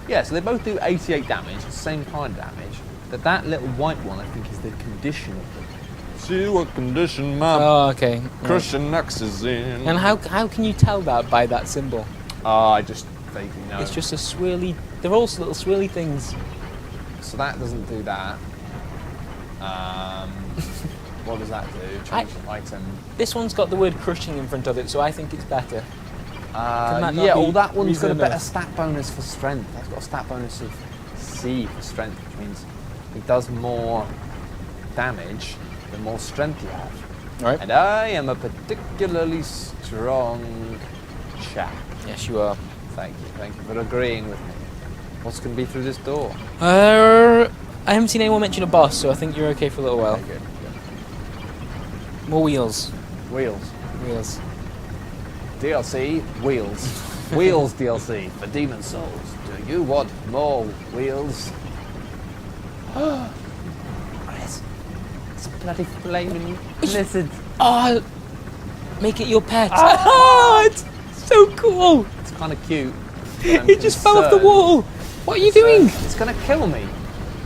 Yeah, so they both do 88 damage, the same kind of damage. That little white one, I think, is the condition of them. See what condition my Oh, okay. Christian X is in. And how can you tell that by that symbol? I just vaguely know. It's just a swirly. They're also little swirly things. So that doesn't do that. What does that do? Change item. This one's got the word crushing in front of it, so I think it's better. That Yeah, be that one's got a reasonable? better stat bonus for strength. That's got a stat bonus of C for strength, which means it does more damage the more strength you have. Right. And I am a particularly strong chap. Yes, you are. Thank you for agreeing with me. What's going to be through this door? I haven't seen anyone mention a boss, so I think you're okay for a little while. Okay, good. More wheels. Wheels. Wheels. DLC, wheels. Wheels DLC for Demon Souls. Do you want more wheels? Chris, it's a bloody flaming lizard. Oh, make it your pet. Oh, it's so cool. It's kind of cute. It just fell off the wall. What are you doing? It's going to kill me.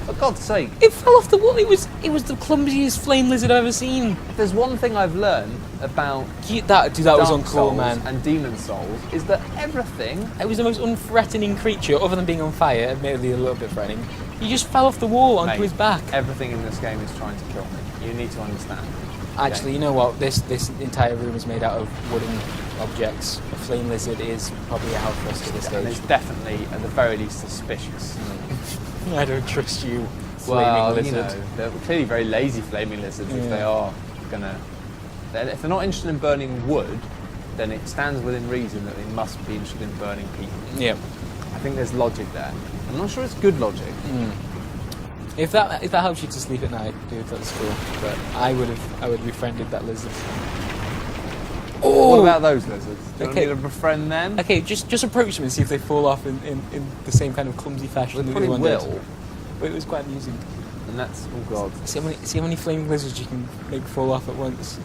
For God's sake. It fell off the wall. It was the clumsiest flame lizard I've ever seen. If there's one thing I've learned about That was Dark uncool, Souls man. and Demon Souls is that everything It was the most unthreatening creature, other than being on fire, admittedly a little bit threatening. He just fell off the wall onto Mate, his back. Everything in this game is trying to kill me. You need to understand. Actually, you know what? This entire room is made out of wooden objects. A flame lizard is probably a health risk at this And it's stage. definitely, at the very least, suspicious. I don't trust you, Well, flaming you lizard. know, they're clearly very lazy flaming lizards if they are gonna... If they're not interested in burning wood, then it stands within reason that they must be interested in burning people. Yeah. I think there's logic there. I'm not sure it's good logic. If that helps you to sleep at night, dude, that's cool. But I would have befriended that lizard. What about those lizards? Do you Okay. want me to befriend them? Okay, just approach them and see if they fall off in the same kind of clumsy fashion They that probably the one will. did. But it was quite amusing. And that's, oh god. See how many flaming lizards you can make fall off at once.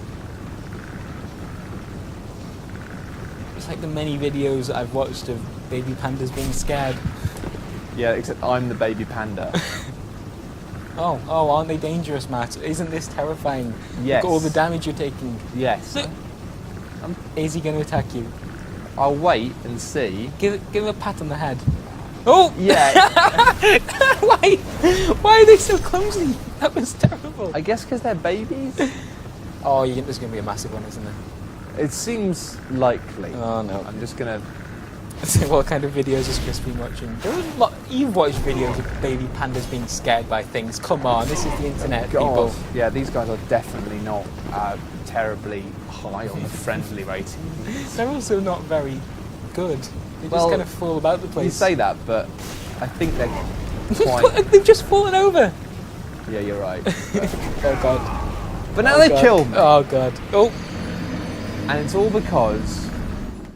It's like the many videos that I've watched of baby pandas being scared. Yeah, except I'm the baby panda. Oh, aren't they dangerous, Matt? Isn't this terrifying? Yes. Look at all the damage you're taking. Yes. Is he going to attack you? I'll wait and see. Give him a pat on the head. Oh! Yeah. Why are they so clumsy? That was terrible. I guess because they're babies? Oh, there's going to be a massive one, isn't there? It seems likely. Oh, no. I'm just gonna... So what kind of videos has Chris been watching? You've watched videos of baby pandas being scared by things. Come on, this is the internet, people. Yeah, these guys are definitely not terribly high on the friendly rating. They're also not very good. They just Well, kind of fall about the place. You say that, but I think they're quite... They've just fallen over. Yeah, you're right. Oh god. But now Oh, they've God. killed me. Oh god. Oh. And it's all because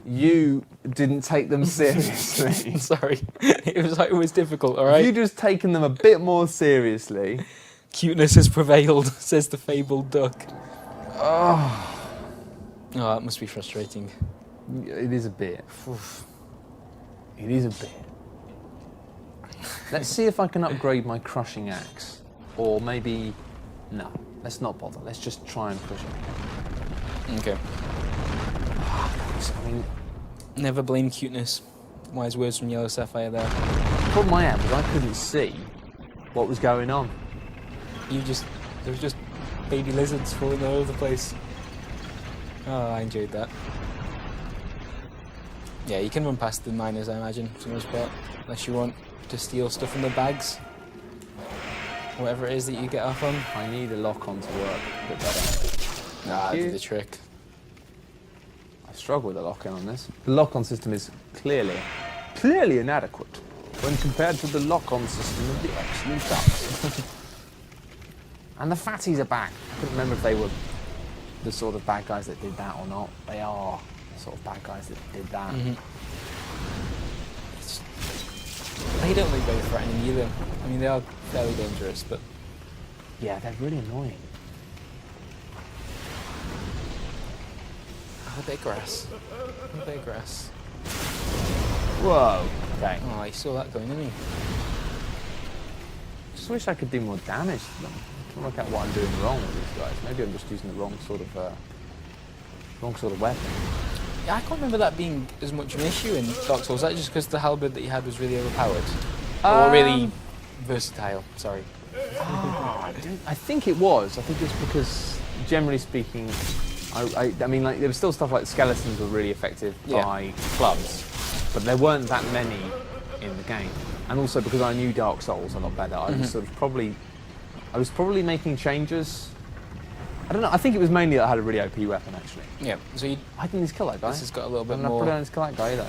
you didn't take them seriously. Sorry. It was difficult, alright? If you'd just taken them a bit more seriously... Cuteness has prevailed, says the fabled duck. Oh, Oh, that must be frustrating. it is a bit. It is a bit. Let's see if I can upgrade my crushing axe. Or maybe... No, let's not bother. Let's just try and push it. Okay. I mean, Never blame cuteness. Wise words from Yellow Sapphire there. the problem I had was I couldn't see what was going on. There was just baby lizards falling all over the place. Oh, I enjoyed that. Yeah, you can run past the miners, I imagine, for the most part. Unless you want to steal stuff from the bags. Whatever it is that you get off on. I need a lock-on to work a bit better. Nah, that you. did the trick. I struggle with the lock-on on this. The lock-on system is clearly inadequate when compared to the lock-on system of the excellent ducks. And the fatties are back. I couldn't remember if they were the sort of bad guys that did that or not. They are the sort of bad guys that did that. They don't look very threatening either. I mean, they are fairly dangerous, but... Yeah, they're really annoying. A bit of grass. A bit of grass. Whoa. Okay. Oh, I saw that going, didn't he? Just wish I could do more damage to them. I'm trying to work out what I'm doing wrong with these guys. Maybe I'm just using the wrong sort of weapon. Yeah, I can't remember that being as much of an issue in Dark Souls. Was that just because the halberd that you had was really overpowered? Or really versatile, sorry. I think it was. I think it's because, generally speaking, I mean, like, there was still stuff like skeletons were really effective by clubs, but there weren't that many in the game. And also because I knew Dark Souls a lot better, I was sort of I was probably making changes. I don't know. I think it was mainly that I had a really OP weapon, actually. Yeah, so you... I didn't need to kill that guy. This has got a little bit I'm not more... probably need to kill that guy either.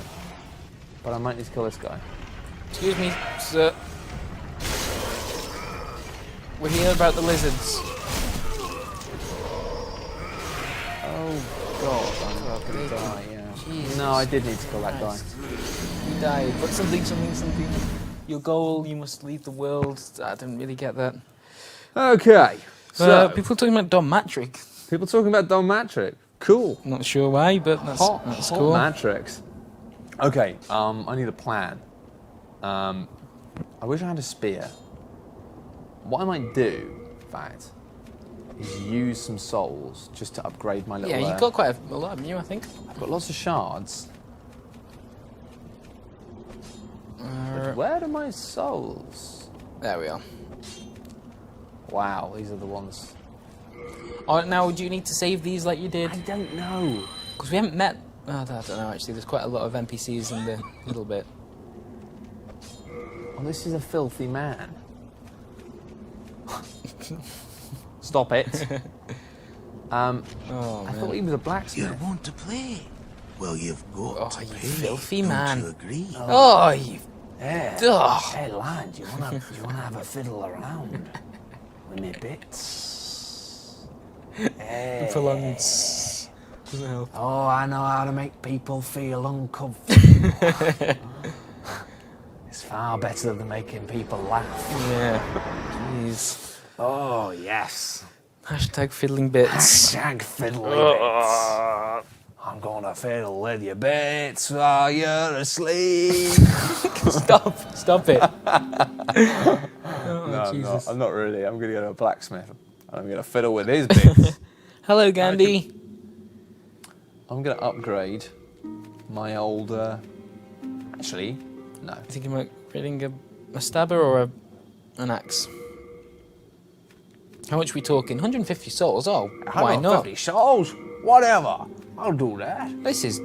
But I might need to kill this guy. Excuse me, sir. We're here about the lizards. Oh god, I'm going to die, yeah. Jesus No, I did need to kill that guy. Christ. You died, but something. Your goal, you must leave the world. I didn't really get that. Okay, so people talking about Dom Matrick. people talking about Don Matrix. Cool. Not sure why, but that's Hot cool. Matrix. Okay, I need a plan. I wish I had a spear. What I might do, in fact, is use some souls just to upgrade my little... Yeah, you've got quite a lot, haven't you, I think? I've got lots of shards. But where are my souls? There we are. Wow, these are the ones. Oh, now do you need to save these like you did? I don't know. Because we haven't met... Oh, I don't know, actually. There's quite a lot of NPCs in the middle bit. Oh, this is a filthy man. Stop it. Oh, I man. thought he was a blacksmith. You want to play? Well, you've got Oh, to you pay. filthy Don't man. you agree? Oh, you... Yeah. Ugh. Hey lad, you wanna have a fiddle around with me bits? Hey. Prolonged... Doesn't help. Oh, I know how to make people feel uncomfortable. It's far better than making people laugh. Yeah. Jeez. Oh yes. Hashtag fiddling bits. Hashtag fiddly bits. I'm gonna fiddle with your bits while you're asleep. Stop it. Oh, No, Jesus. I'm not really. I'm gonna go to a blacksmith and I'm gonna fiddle with his bits. Hello, Gandhi. I'm gonna upgrade my old. Actually, no. Thinking about creating a stabber or an axe. How much are we talking? 150 souls. Oh, why not? 150 souls, whatever. I'll do that. This is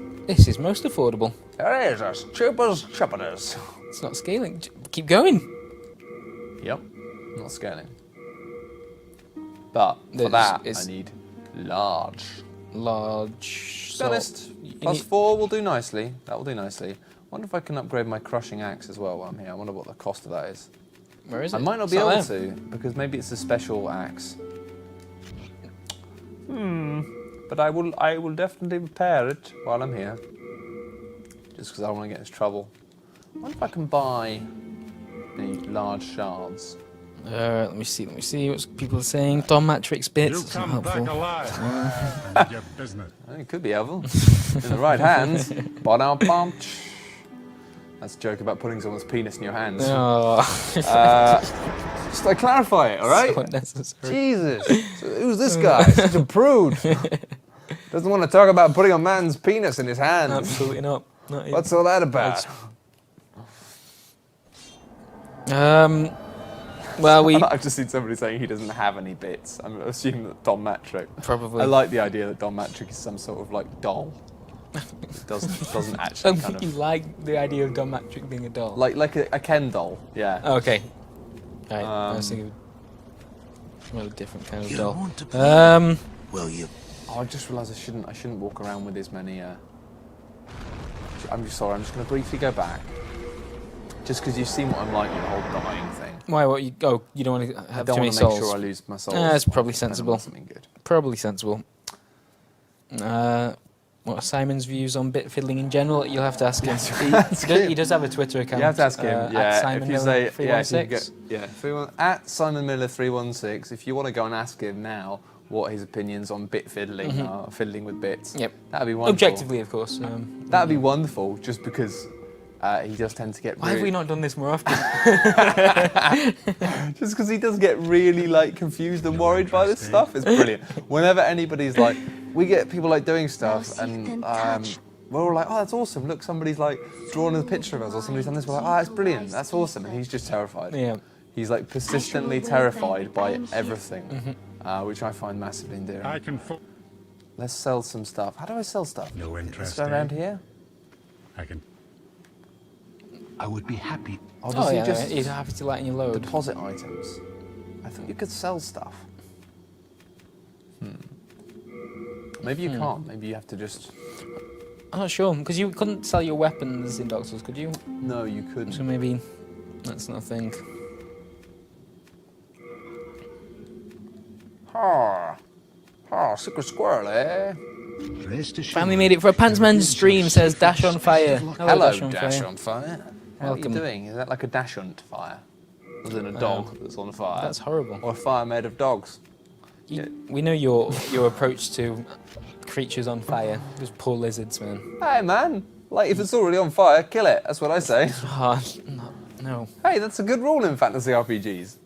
most affordable. It is as cheap as chippers. It's not scaling. Keep going. Yep, not scaling. But for There's- that, it's- I need large. Large. To be honest, +4 will do nicely. That will do nicely. Wonder if I can upgrade my crushing axe as well while I'm here. I wonder what the cost of that is. Where is it? I might not It's be able there. to because maybe it's a special axe. But I will definitely repair it while I'm here. Just because I don't want to get into trouble. I wonder if I can buy any large shards. Let me see. What people are saying. Tom Matrix bits. You It's not come back helpful. alive. And your business. It could be helpful. In the right hands. Ba-dum-bum. That's a joke about putting someone's penis in your hands. Oh, Just to clarify it, alright? so unnecessary. Jesus. So who's this guy? Such a prude. Doesn't want to talk about putting a man's penis in his hand. Absolutely not. Not even. What's all that about? Well, we I've just seen somebody saying he doesn't have any bits. I'm assuming that Don Matrick. probably. I like the idea that Don Matrick is some sort of like doll. It doesn't actually kind of You like the idea of Don Matrick being a doll? like a Ken doll. Yeah. Oh, okay. Right. I was thinking of a different kind of You doll. want to play? Well, you Oh, I just realised I shouldn't walk around with as many. I'm just sorry. I'm just going to briefly go back. Just because you've seen what I'm like with the whole dying thing. Why? What? You don't want to I have don't too many want to make souls. sure I lose my soul. That's probably sensible. Something good. Probably sensible. What are Simon's views on bit fiddling in general? You'll have to ask him. He does have a Twitter account. You have to ask him. At If you say SimonMiller316. at SimonMiller316. If you want to go and ask him now what his opinions on bit fiddling are, fiddling with bits. Yep. That'd be wonderful. Objectively, of course. That'd be wonderful. Just because he does tend to get. Why have we not done this more often? Just because he does get really like confused and worried by this stuff. It's brilliant. Whenever anybody's like, we get people like doing stuff, and we're all like, oh, that's awesome. Look, somebody's like drawn a picture of us, or somebody's done this. We're like, oh, that's brilliant. That's awesome. And he's just terrified. Yeah. He's like persistently terrified by everything, which I find massively endearing. I can Let's sell some stuff. How do I sell stuff? No Let's interest. go around here. I can. I would be happy. Or does Oh he yeah, just he's happy to lighten your load. deposit items? I think you could sell stuff. Maybe you can't. Maybe you have to just. I'm not sure because you couldn't sell your weapons in Dark Souls, could you? No, you couldn't. So maybe that's not a thing. Secret squirrel, eh? Rest assured. Finally made it for a Pantsman stream, says Dash on Fire. Hello, Dash on Dash Fire. on Fire. How Welcome. are you doing? Is that like a Dashant fire? As in a dog that's on fire? That's horrible. Or a fire made of dogs? We know your approach to creatures on fire. Just poor lizards, man. Hey, man. Like, if it's already on fire, kill it. That's what I say. Oh, no. Hey, that's a good rule in fantasy RPGs.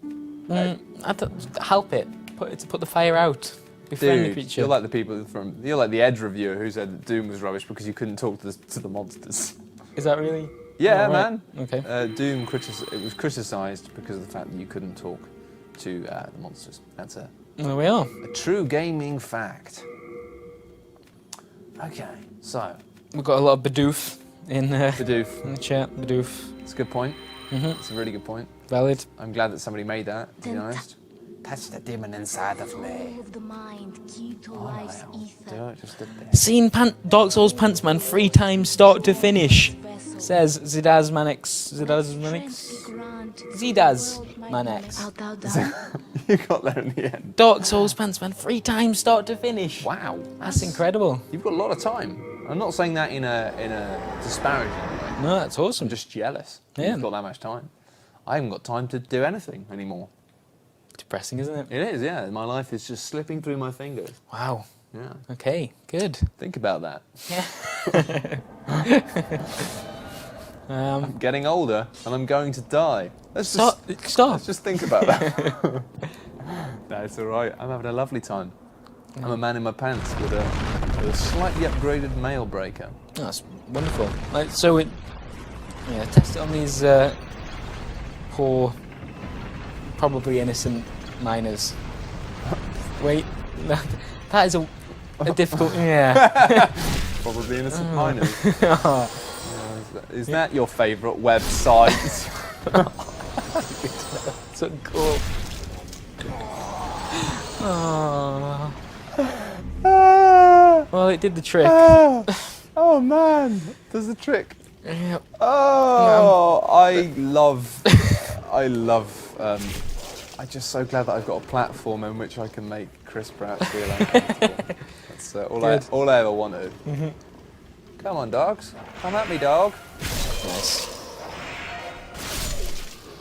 Help it. Put the fire out. Befriend the Dude, creature. you're like the people you're like the Edge reviewer who said that Doom was rubbish because you couldn't talk to the monsters. Is that really? Yeah, Oh, right. man. Okay. Doom it was criticised because of the fact that you couldn't talk to the monsters. That's a There we are. true gaming fact. Okay, so We've got a lot of Bidoof in Bidoof. in the chat. Bidoof. It's a good point. Mhm. It's a really good point. Valid. I'm glad that somebody made that, to be honest. Touch the demon inside of me. Of the mind, key to life's ether. Do it just a bit. Seen Dark Souls Pantsman 3 times start to finish. Says Zidaz Manix. Zidaz Manix? Zidaz Manix. Art thou done? You got there in the end. Dark Souls Pantsman 3 times start to finish. Wow. That's incredible. You've got a lot of time. I'm not saying that in a disparaging way. No, that's awesome. I'm just jealous. Yeah. You've got that much time. I haven't got time to do anything anymore. Depressing, isn't it? It is, yeah. My life is just slipping through my fingers. Wow. Yeah. Okay, good. Think about that. Yeah. I'm getting older and I'm going to die. Stop. Let's just think about that. No, it's all right. I'm having a lovely time. I'm a man in my pants with a slightly upgraded mail breaker. Oh, that's wonderful. Like, so it, yeah, test it on these poor, probably innocent miners. Wait, no, that is a difficult. Yeah. Probably innocent miners. Is that your favourite website? So cool. Oh. Well, it did the trick. Oh man, does the trick. Yeah. Oh, I'm just so glad that I've got a platform in which I can make Chris Pratt feel uncomfortable. That's all I ever wanted. Mm-hmm. Come on, dogs. Come at me, dog. Nice.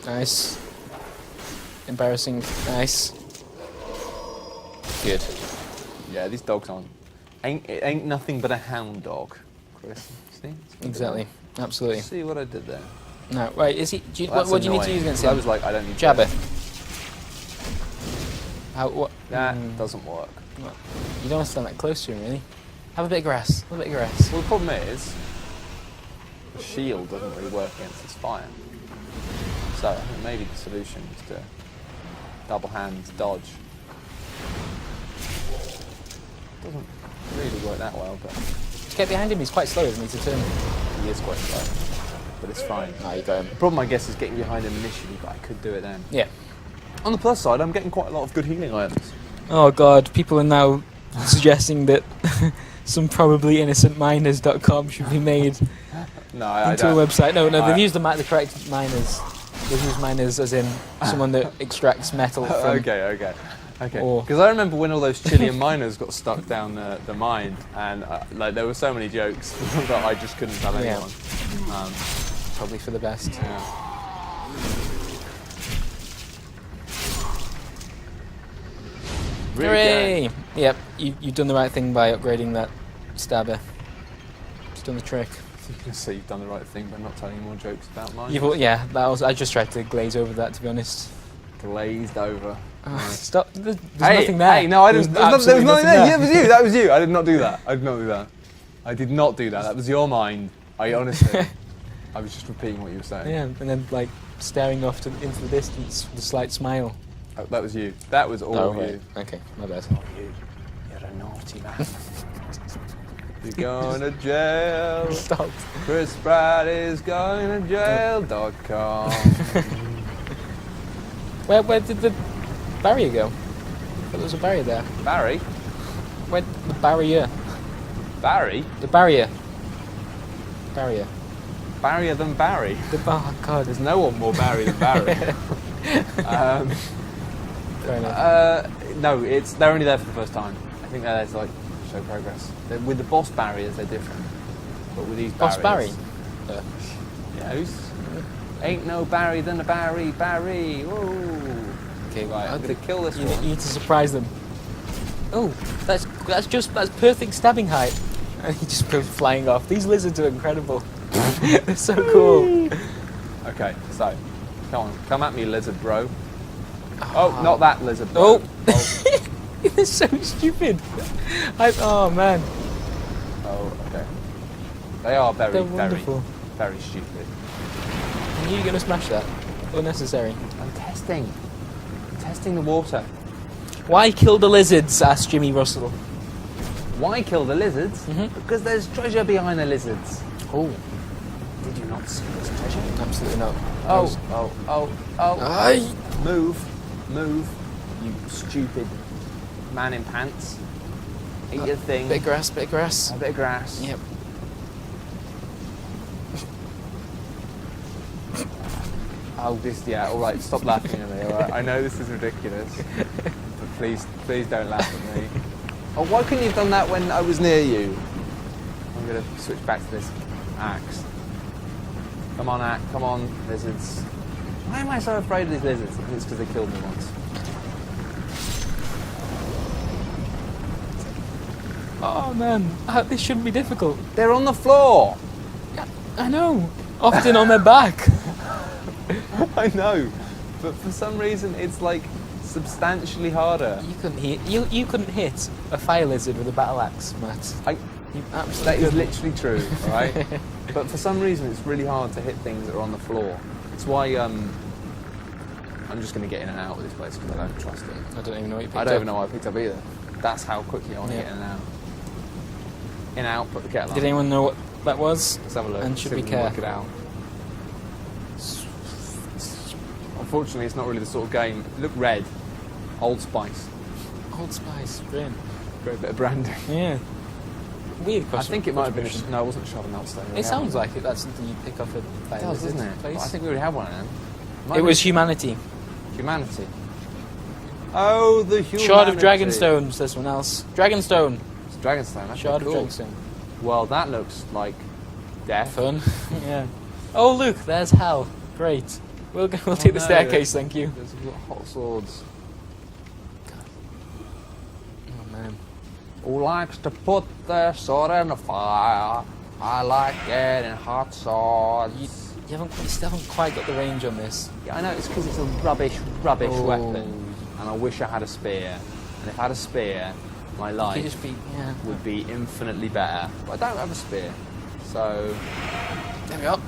Nice. Embarrassing. Nice. Good. Yeah, these dogs ain't nothing but a hound dog, Chris. See? Exactly. Absolutely. See what I did there? No, right. Is he? Well, what do you need to use against him? I was like, I don't need Jabber. to. How? What? That doesn't work. Well, you don't want to stand that close to him, really. Have a bit of grass. A bit of grass. Well, the problem is, the shield doesn't really work against his fire. So I think maybe the solution is to double hand dodge. Doesn't really work that well, but Just get behind him. He's quite slow, isn't he, to turn? he is quite slow. But it's fine. Ah, you got him. The problem, I guess, is getting behind him initially, but I could do it then. Yeah. On the plus side, I'm getting quite a lot of good healing items. Oh God, people are now suggesting that some probably innocentminers.com should be made No, I into a don't. website. No, they've used the correct miners. They've used miners as in someone that extracts metal from... Okay. Or- Because I remember when all those Chilean miners got stuck down the mine, and like there were so many jokes that I just couldn't tell Yeah. anyone. Probably for the best. Really Hooray! Yep, you've done the right thing by upgrading that stabber. It's done the trick. You can say you've done the right thing by not telling more jokes about mine. Yeah, I just tried to glaze over that, to be honest. Glazed over. Stop. There's nothing there. Hey, no, I didn't. There was absolutely nothing there. there. Yeah, it was you. That was you. I did not do that. I did not do that. I did not do that. That was your mind. I honestly. I was just repeating what you were saying. Yeah, and then like staring off into the distance with a slight smile. Oh, that was you. That was all Oh, you. right. Okay, my bad. You're a naughty man. You're going to jail. Stop. Chris Pratt is going to jail.com. Where did the barrier go? I thought there was a barrier there. Barry? Where the barrier? Barry? The barrier. Barrier. Barrier than Barry. Oh God. There's no one more Barry than Barry. Fair enough. No, they're only there for the first time. I think they're there to like show progress. With the boss barriers, they're different. But with these Boss Barry. barriers, yeah, ain't no Barry than a Barry. Whoa. Okay, right. I'm gonna kill this You one. need to surprise them. Oh, that's perfect stabbing height. And he just goes flying off. These lizards are incredible. They're so cool. Okay, so come at me, lizard bro. Oh, not that lizard bro. Oh. They're so stupid. Oh man. Oh, okay. They are They're very, wonderful. very stupid. I knew you were going to smash that. Unnecessary. I'm testing the water. Why kill the lizards? Asked Jimmy Russell. Why kill the lizards? Because there's treasure behind the lizards. Oh. Did you not see this treasure? Absolutely not. Oh. Aye. Move, you stupid man in pants. Eat your thing. Bit of grass, bit of grass. A bit of grass. Yep. Oh, yeah, all right, stop laughing at me, all right? I know this is ridiculous, but please don't laugh at me. Oh, why couldn't you have done that when I was near you? I'm going to switch back to this axe. Come on, lizards. Why am I so afraid of these lizards? I think it's because they killed me once. Oh man, this shouldn't be difficult. They're on the floor! Yeah, I know. Often on their back. I know, but for some reason it's like substantially harder. You couldn't hit a fire lizard with a battle axe, Matt. That is literally true, right? But for some reason it's really hard to hit things that are on the floor. It's why I'm just going to get in and out of this place because I don't trust it. I don't even know what you picked up. I don't even know what I picked up either. That's how quickly I want to get in and out. In and out, put the kettle on. Did anyone know what that was? Let's have a look. And should see we if can care? work it out. Unfortunately, it's not really the sort of game. Look, red. Old Spice. Old Spice, brilliant. Great bit of branding. Yeah. Weird question. I think it might have been no, it wasn't a shove and stone. It sounds like it. That's something you pick up at fire It does, lizard doesn't it? place. But I think we already have one of them. It was humanity. Humanity. Oh, the humanity. Shard of Dragonstone, says someone else. Dragonstone. It's Dragonstone. That's Shard cool. of Dragonstone. Well, that looks like death. Fun. Yeah. Oh look, there's hell. Great. We'll take the staircase, thank you. There's hot swords. Oh man. Who likes to put their sword in the fire? I like getting hot swords. You still haven't quite got the range on this. Yeah, I know, it's because it's a rubbish Oh. weapon. And I wish I had a spear. And if I had a spear, my life would be infinitely better. But I don't have a spear. So... There we are.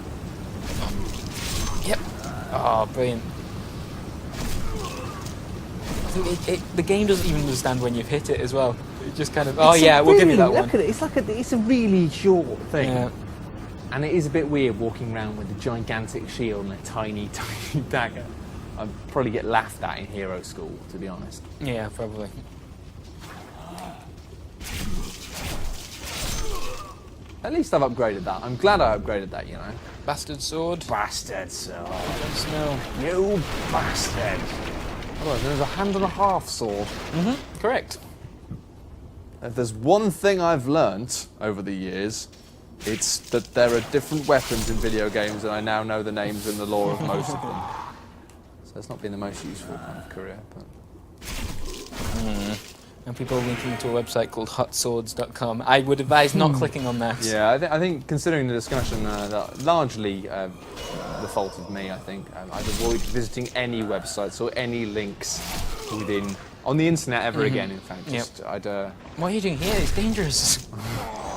Yep. Oh, brilliant. I think the game doesn't even understand when you've hit it as well. It just kind of, we'll give you that one. Look at it, it's a really short thing. Yeah. And it is a bit weird walking around with a gigantic shield and a tiny, tiny dagger. I'd probably get laughed at in hero school, to be honest. Yeah, probably. At least I've upgraded that. I'm glad I upgraded that, you know. Bastard sword. Bastard sword. Jon Snow. You bastard. Oh, there's a hand and a half sword. Mm-hmm. Correct. If there's one thing I've learnt over the years, it's that there are different weapons in video games, and I now know the names and the lore of most of them. So it's not been the most useful kind of career, but... And people are linking to a website called hotswords.com. I would advise not clicking on that. Yeah, I think considering the discussion, largely the fault of me, I think. I'd avoid visiting any websites or any links on the internet ever again, in fact. Just, What are you doing here? It's dangerous.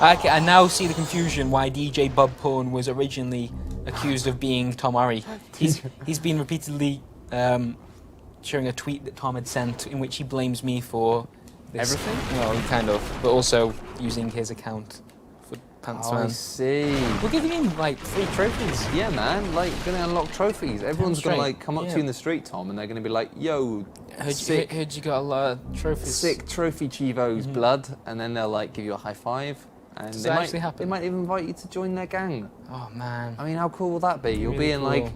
Okay, I now see the confusion why DJ Bob Porn was originally accused of being Tom Arry. He's been repeatedly sharing a tweet that Tom had sent in which he blames me for this. Everything? Well, kind of, but also using his account for Pants Man. I see. We're giving him like free trophies. Yeah, man, like, gonna unlock trophies. Everyone's gonna like come up to you in the street, Tom, and they're gonna be like, yo, Heard you got a lot of trophies. sick trophy Chivos blood, and then they'll like give you a high five. And Does they that might, actually happen? They might even invite you to join their gang. Oh man. I mean, how cool will that be? You'll Really be in cool. like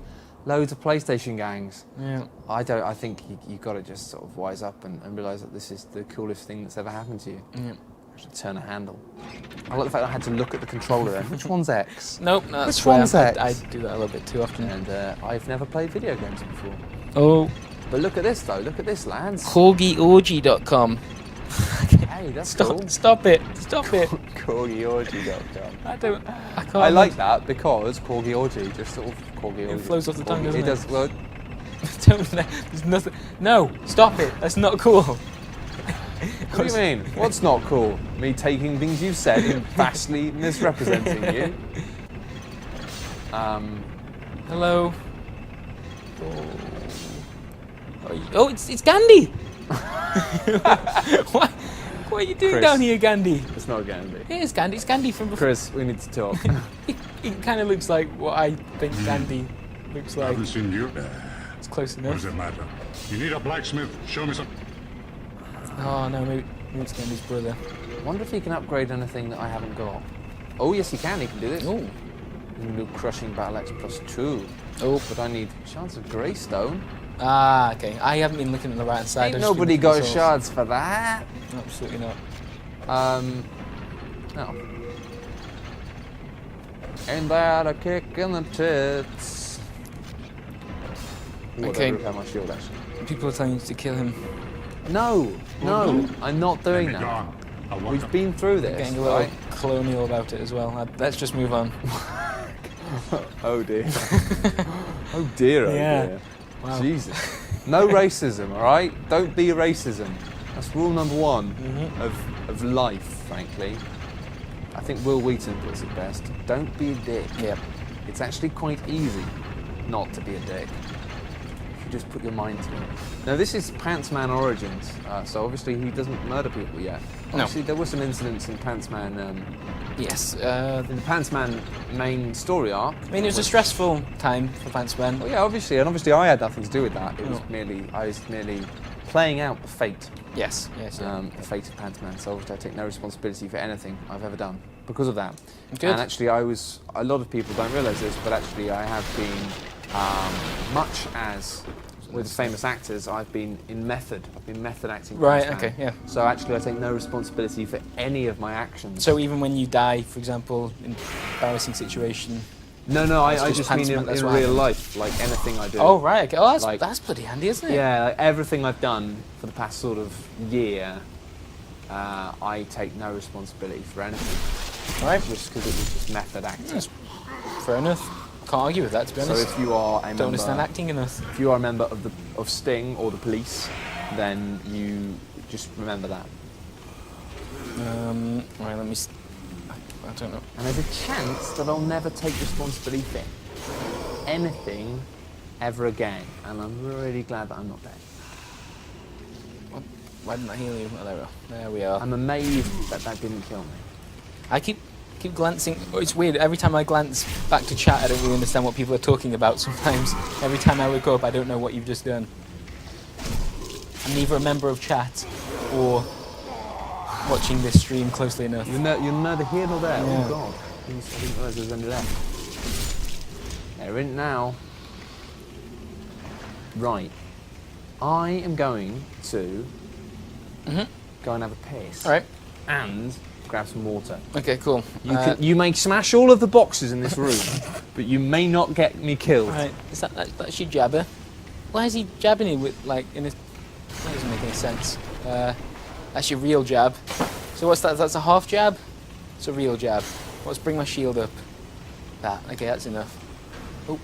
loads of PlayStation gangs. Yeah. I think you got to just sort of wise up and realise that this is the coolest thing that's ever happened to you. Yeah. I should turn a handle. I like the fact that I had to look at the controller then. Which one's X? Nope, no, that's Which one's fair. X? I do that a little bit too often. And I've never played video games before. Oh. But look at this though. Look at this, lads. CorgiOrgy.com. Hey, that's Stop! cool. Stop it! Stop it! CorgiOrgy.com. I can't. I like that because Corgi Orgy just sort of Corgi Orgy. It flows off the tongue, doesn't it? It does. Well, Don't. There's nothing. No! Stop it! That's not cool. what do you mean? What's not cool? Me taking things you said and vastly misrepresenting you. Hello. Oh, it's Gandhi! What are you doing Chris. down here, Gandhi? It's not Gandhi. It is Gandhi. It's Gandhi from before. Chris, we need to talk. It kind of looks like what I think Gandhi looks I like. haven't seen you. It's close What enough. does it matter? You need a blacksmith. Show me some. Oh no, maybe it's Gandhi's brother. I wonder if he can upgrade anything that I haven't got. Oh, yes, he can. He can do this. Oh. He can do crushing battle X +2. Oh. But I need shards of greystone. Ah, okay. I haven't been looking at the right hand side. Ain't I've just been nobody looking at got the souls. shards for that. Absolutely not. No. Ain't that a kick in the tits? Ooh, I Okay. don't repair my shield, actually. People are telling you to kill him. No, I'm not Let doing me that. gone. I want We've them. been through this, Getting a little right? colonial about it as well. Let's just move on. Oh dear. Oh dear, oh Yeah. dear. Wow. Jesus. No racism, alright? Don't be racism. That's rule number one of life, frankly. I think Will Wheaton puts it best. Don't be a dick. Yep. It's actually quite easy not to be a dick. If you just put your mind to it. Now this is Pants Man Origins, so obviously he doesn't murder people yet. No. Obviously there were some incidents in Pants Man, Yes. in the Pants Man main story arc. I mean, it was a stressful time for Pantsman. Well, yeah, obviously, and obviously I had nothing to do with that. It was No. I was merely playing out the fate, Yes. Yes. Yeah. the fate of Pants-Man. So obviously I take no responsibility for anything I've ever done because of that. Good. And actually a lot of people don't realise this, but actually I have been, much as with famous actors, I've been method acting. Right, Pants-Man. okay, yeah. So actually I take no responsibility for any of my actions. So even when you die, for example, in embarrassing situation. No, That's I just just mean Pants-Man, in that's real what happened. life, like anything I do. Oh right. Okay. Oh, Like- that's pretty handy, isn't it? Yeah, like everything I've done for the past sort of year, I take no responsibility for anything. Right. Just because it was just method acting. That's fair enough. Can't argue with that, to be So honest. if you are a Don't member, understand acting enough. if you are a member of Sting or the police, then you just remember that. Right. Let me. I don't know. And there's a chance that I'll never take responsibility for anything ever again. And I'm really glad that I'm not dead. Why didn't I heal you? Oh, there we are. There we are. I'm amazed that that didn't kill me. I keep glancing. Oh, it's weird. Every time I glance back to chat, I don't really understand what people are talking about. Sometimes, every time I look up, I don't know what you've just done. I'm neither a member of chat or watching this stream closely enough. You're neither here nor there. Yeah. Oh God! I didn't realise there was any left. They're in now. Right. I am going to go and have a piss. All right. And grab some water. Okay. Cool. You may smash all of the boxes in this room, but you may not get me killed. Right. Is that's your jabber? Why is he jabbing you with like in his? That doesn't make any sense. That's your real jab. So what's that? That's a half jab. It's a real jab. Let's bring my shield up. That. Okay, that's enough. Oh,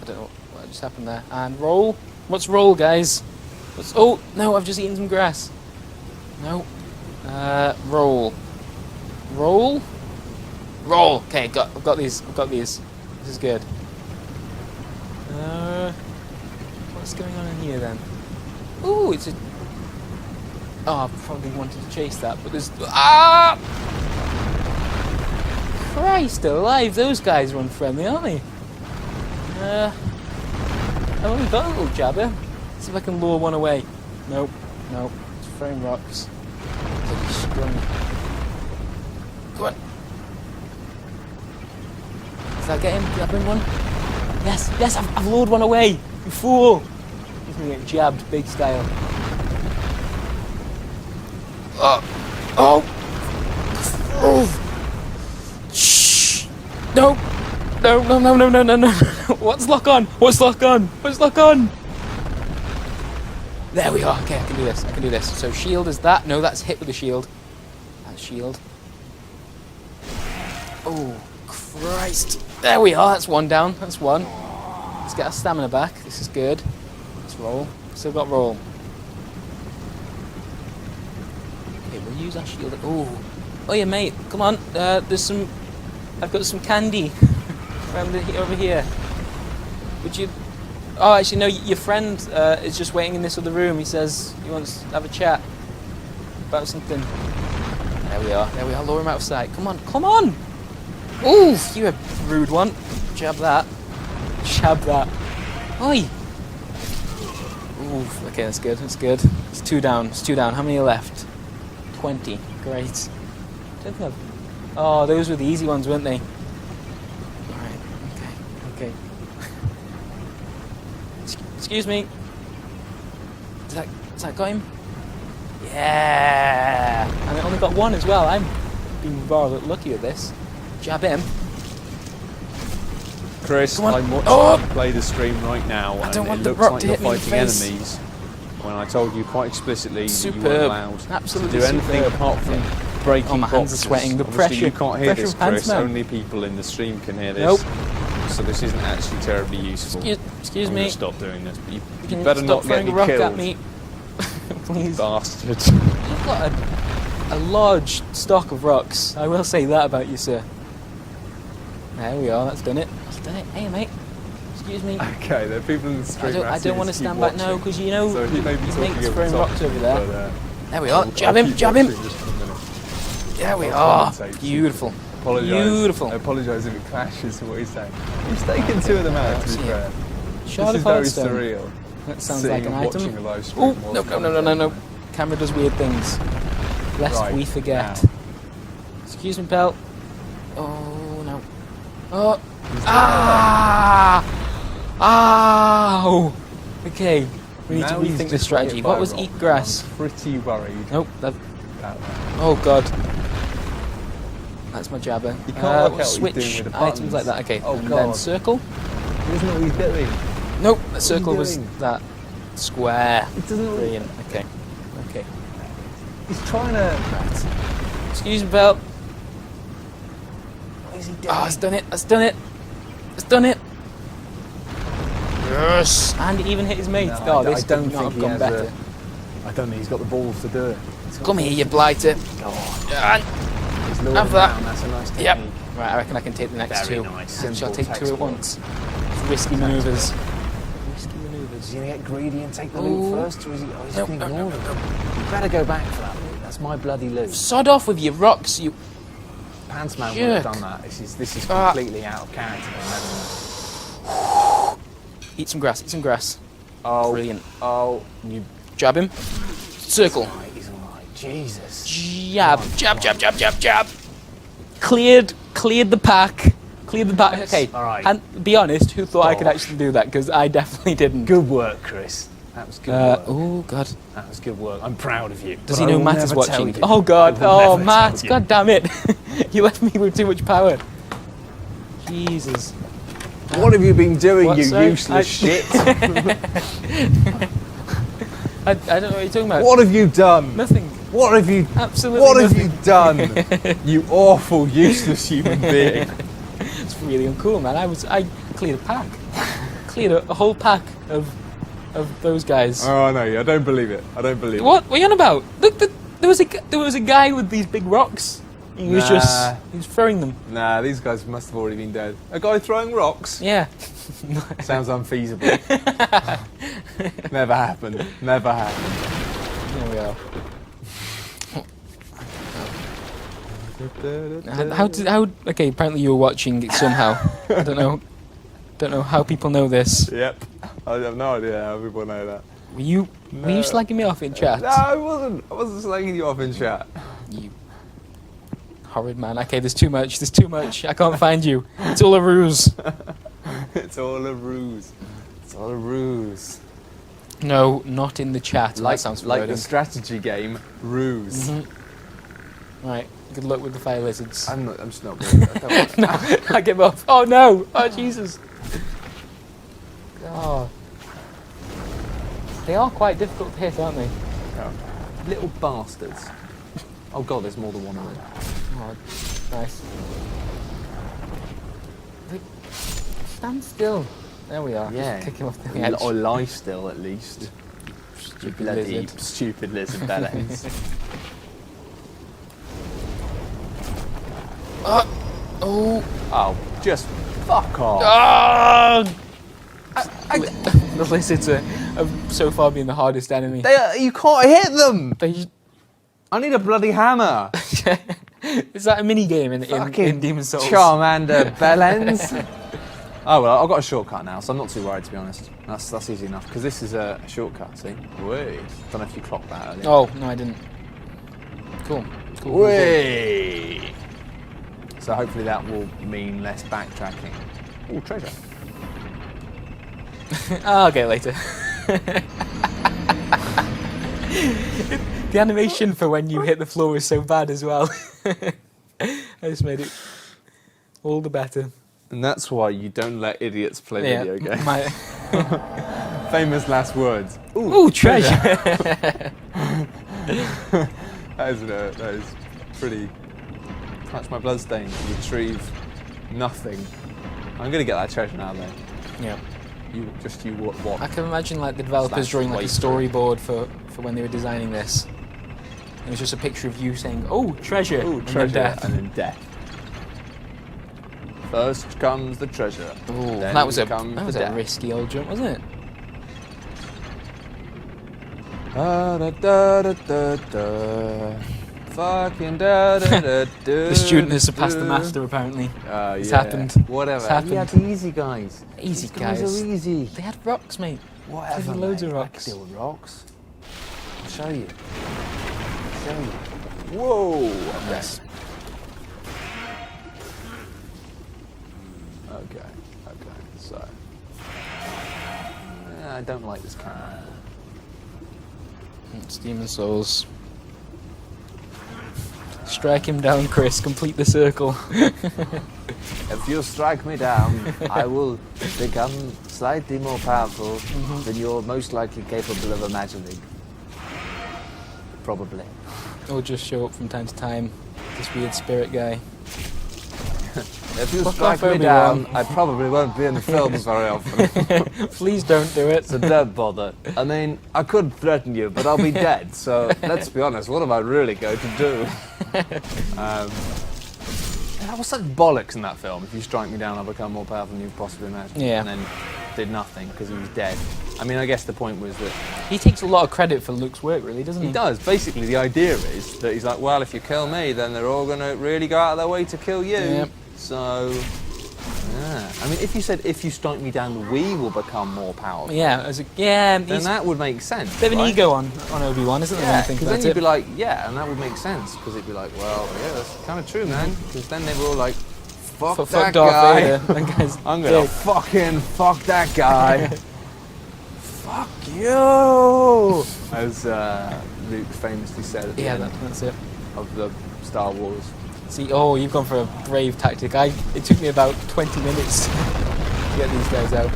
I don't know what just happened there. And roll. What's roll, guys? Oh no, I've just eaten some grass. No. Roll. Roll. Roll. Okay, I've got these. I've got these. This is good. What's going on in here then? Ooh, it's a. Oh, I probably wanted to chase that, but there's. Ah! Christ alive, those guys are unfriendly, aren't they? I've only got a little jabber. See if I can lure one away. Nope, nope. It's throwing rocks. It's like he's sprung. Go on. Did I get him? Did I bring one? Yes, yes, I've lured one away. You fool! He's gonna get jabbed, big style. Oh! Shh! No! No, no, no, no, no, no, no. What's lock on? What's lock on? What's lock on? There we are. Okay, I can do this. I can do this. So shield is that. No, that's hit with the shield. That's shield. Oh, Christ. There we are. That's one down. That's one. Let's get our stamina back. This is good. Let's roll. Still got roll. Okay, we'll use our shield. Oh yeah, mate. Come on. There's some. I've got some candy over here. Would you Oh, actually, no. Your friend is just waiting in this other room. He says he wants to have a chat about something. There we are. There we are. Lower him out of sight. Come on. Come on. Oof, you're a rude one. Jab that. Jab that. Oi. Oof. Okay, that's good. That's good. It's 2 down. It's 2 down. How many are left? 20. Great. Don't think I've... Oh, those were the easy ones, weren't they? Alright. Okay. Okay. Excuse me. Does that got him? Yeah. And I only got 1 as well. I'm being rather lucky with this. Jab him. Chris, Come on. I'm watching you play the stream right now, I and don't it want the looks rock like to you're hit me in the fighting face. enemies. When I told you quite explicitly that you Superb. weren't allowed Absolutely to do anything superb. apart from breaking Oh, my hands boxes. are sweating. The Obviously, pressure. you can't hear Pressure this, of pants, Chris. man. Only people in the stream can hear this. Nope. So this isn't actually terribly useful. Excuse I'm me. gonna stop doing this. But you Can you better stop not get throwing me a rock killed, at me? Please. bastard. You've got a large stock of rocks. I will say that about you, sir. There we are. That's done it. That's done it. Hey, mate. Excuse me. Okay, there are people in the stream. I don't want to stand back now because you know So he may be his talking mate's over throwing top, rocks over there. but, There we are. I'll Jab him. keep Jab him. watching just for a minute. There we I'll are. commentate. Beautiful. I apologise if it clashes with what he's saying. He's taken 2 of them out, to be Yeah. fair. Shard This of is very Hearthstone. surreal. That sounds Seeing like an and watching item. a live stream Oh, whilst no. Camera does weird things. Lest Right, we forget. now. Excuse me, pal. Oh, no. Oh. Ah! Ow! Okay. We need Now to he's rethink the just got hit strategy. by What a was rock. eat grass? I'm pretty worried Nope. about that. Oh, God. That's my jabber. You can't work out what he's switch doing with the items like buttons. that. Okay. Oh, and God. then circle. He doesn't know what he's doing. Nope. The circle was doing? that square. He doesn't know. Brilliant. Okay. Okay. He's trying to. Right. Excuse me, pal. What is he doing? Oh, it's done it. It's done it. It's done it. Yes. And he even hit his mate. No, oh, I this don't could not think have he gone has better. I don't think he's got the balls to do it. Come here, you blighter. And He's lured have him that. down. That's a nice technique. Yep. Right, I reckon I can take the next Very 2. nice. Actually, I'll take Simple 2 at textbook. once. It's risky manoeuvres. Risky manoeuvres. Is he going to get greedy and take the Ooh. loot first, or is he he's Nope, going to no, ignore them? You better go back for that loot. That's my bloody loot. Sod off with your rocks, you. Pantsman would have Jerk. done that. This is Ah. completely out of character. Eat some grass. Eat some grass. Oh, Brilliant. Oh, you. Jab him. Circle. Right, he's alright. Jesus. Jab. Jab. Jab. Jab. Jab. Jab. Cleared the pack. Cleared the pack. Okay. All right. And be honest, who thought I could Oh. actually do that? Because I definitely didn't. Good work, Chris. That was good work. Oh God. That was good work. I'm proud of you. Does But he I know will Matt is never tell watching? you. Oh God. I will Oh never Matt. tell you. God damn it. You left me with too much power. Jesus. What have you been doing, What, you sorry? useless shit? I don't know what you're talking about. What have you done? Nothing. What have you? Absolutely What have nothing. you done? You awful, useless human being. It's really uncool, man. I cleared a pack. Cleared a whole pack of those guys. Oh no, I don't believe it. I don't believe What are you on about? Look, there was a guy with these big rocks. He was Nah. he was throwing them. it. Nah, these guys must have already been dead. A guy throwing rocks? Yeah. Sounds unfeasible. Never happened. Never happened. There we are. How? Okay, apparently you were watching it somehow. I don't know how people know this. Yep. I have no idea how people know that. Were you slagging me off in chat? No, I wasn't. I wasn't slagging you off in chat. You horrid man. Okay, there's too much. There's too much. I can't find you. It's all a ruse. It's all a ruse. It's all a ruse. No, not in the chat. That sounds like foreboding. the strategy game, ruse. Right. Good luck with the fire lizards. I'm just not good. I don't want No, I give up. Oh no! Oh Jesus! God. They are quite difficult to hit, aren't they? Little bastards. Oh god, there's more than one of them. Oh, nice. Stand still. There we are. Yeah. Just kick him off the edge. Or lie still, at least. Stupid Bloody lizard. stupid lizard bellends. Oh. Oh, just fuck off. Oh! The lizards have so far been the hardest enemy. You can't hit them! They just, I need a bloody hammer! is that a mini game in Demon's Souls? Charmander Bellends. Oh well, I've got a shortcut now, so I'm not too worried to be honest. That's easy enough, because this is a shortcut, see? Wait. Don't know if you clocked that earlier. Oh, no I didn't. Cool. Wait. So hopefully that will mean less backtracking. Oh, treasure. I'll get it later. The animation for when you hit the floor is so bad as well. I just made it all the better. And that's why you don't let idiots play video games. Famous last words. Ooh, treasure! that is pretty... Touch my bloodstains, retrieve nothing. I'm going to get that treasure now then. Yeah. You what? I can imagine like the developers drawing like a storyboard for when they were designing this. It was just a picture of you saying, "Oh, treasure!" Ooh, treasure, and then death. First comes the treasure. Ooh, then that was a risky old jump, wasn't it? Fucking da da da. The student has surpassed the master apparently. It's happened. Whatever. It's happened. Yeah, the easy guys. Easy These guys are easy. They had rocks, mate. Whatever. There's loads mate. of rocks. I can deal with rocks. I'll show you. Whoa. Yes. Okay. So. I don't like this camera. It's Demon's Souls. Strike him down, Chris. Complete the circle. If you strike me down, I will become slightly more powerful than you're most likely capable of imagining. Probably. Or just show up from time to time. This weird spirit guy. If you strike me down, I probably won't be in the films very often. Please don't do it. So don't bother. I mean, I could threaten you, but I'll be dead. So let's be honest, what am I really going to do? That was such bollocks in that film. If you strike me down, I'll become more powerful than you possibly imagine. Yeah. And then did nothing because he was dead. I mean, I guess the point was that... He takes a lot of credit for Luke's work, really, doesn't he? He does. Basically, the idea is that he's like, well, if you kill me, then they're all going to really go out of their way to kill you. Yep. So, yeah. I mean, if you said, if you strike me down, we will become more powerful. Yeah, then that would make sense. Bit of an right? ego on Obi-Wan, isn't there? Yeah, Because then you'd be like, yeah, and that would make sense. Because it'd be like, well, yeah, that's kind of true, man. Because then they were all like, fuck that guy. That guy's I'm going to fucking fuck that guy. Fuck you! As Luke famously said at the end that's it. of the Star Wars. See, you've gone for a brave tactic. It took me about 20 minutes to get these guys out.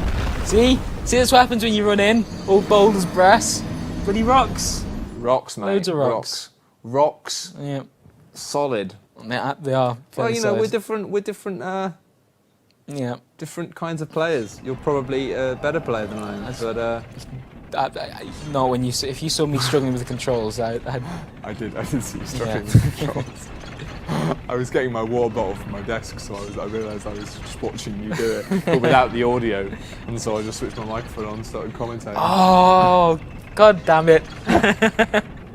See, that's what happens when you run in, all bold as brass. Bloody rocks. Rocks, mate. Loads of rocks. Rocks. Yeah. Solid. They are. Well, you know, solid. we're different. Different kinds of players. You're probably a better player than I am, but. No, if you saw me struggling with the controls, I did see you struggling with the controls. I was getting my water bottle from my desk, so I realised I was just watching you do it, but without the audio, and so I just switched my microphone on and started commentating. Oh, god damn it!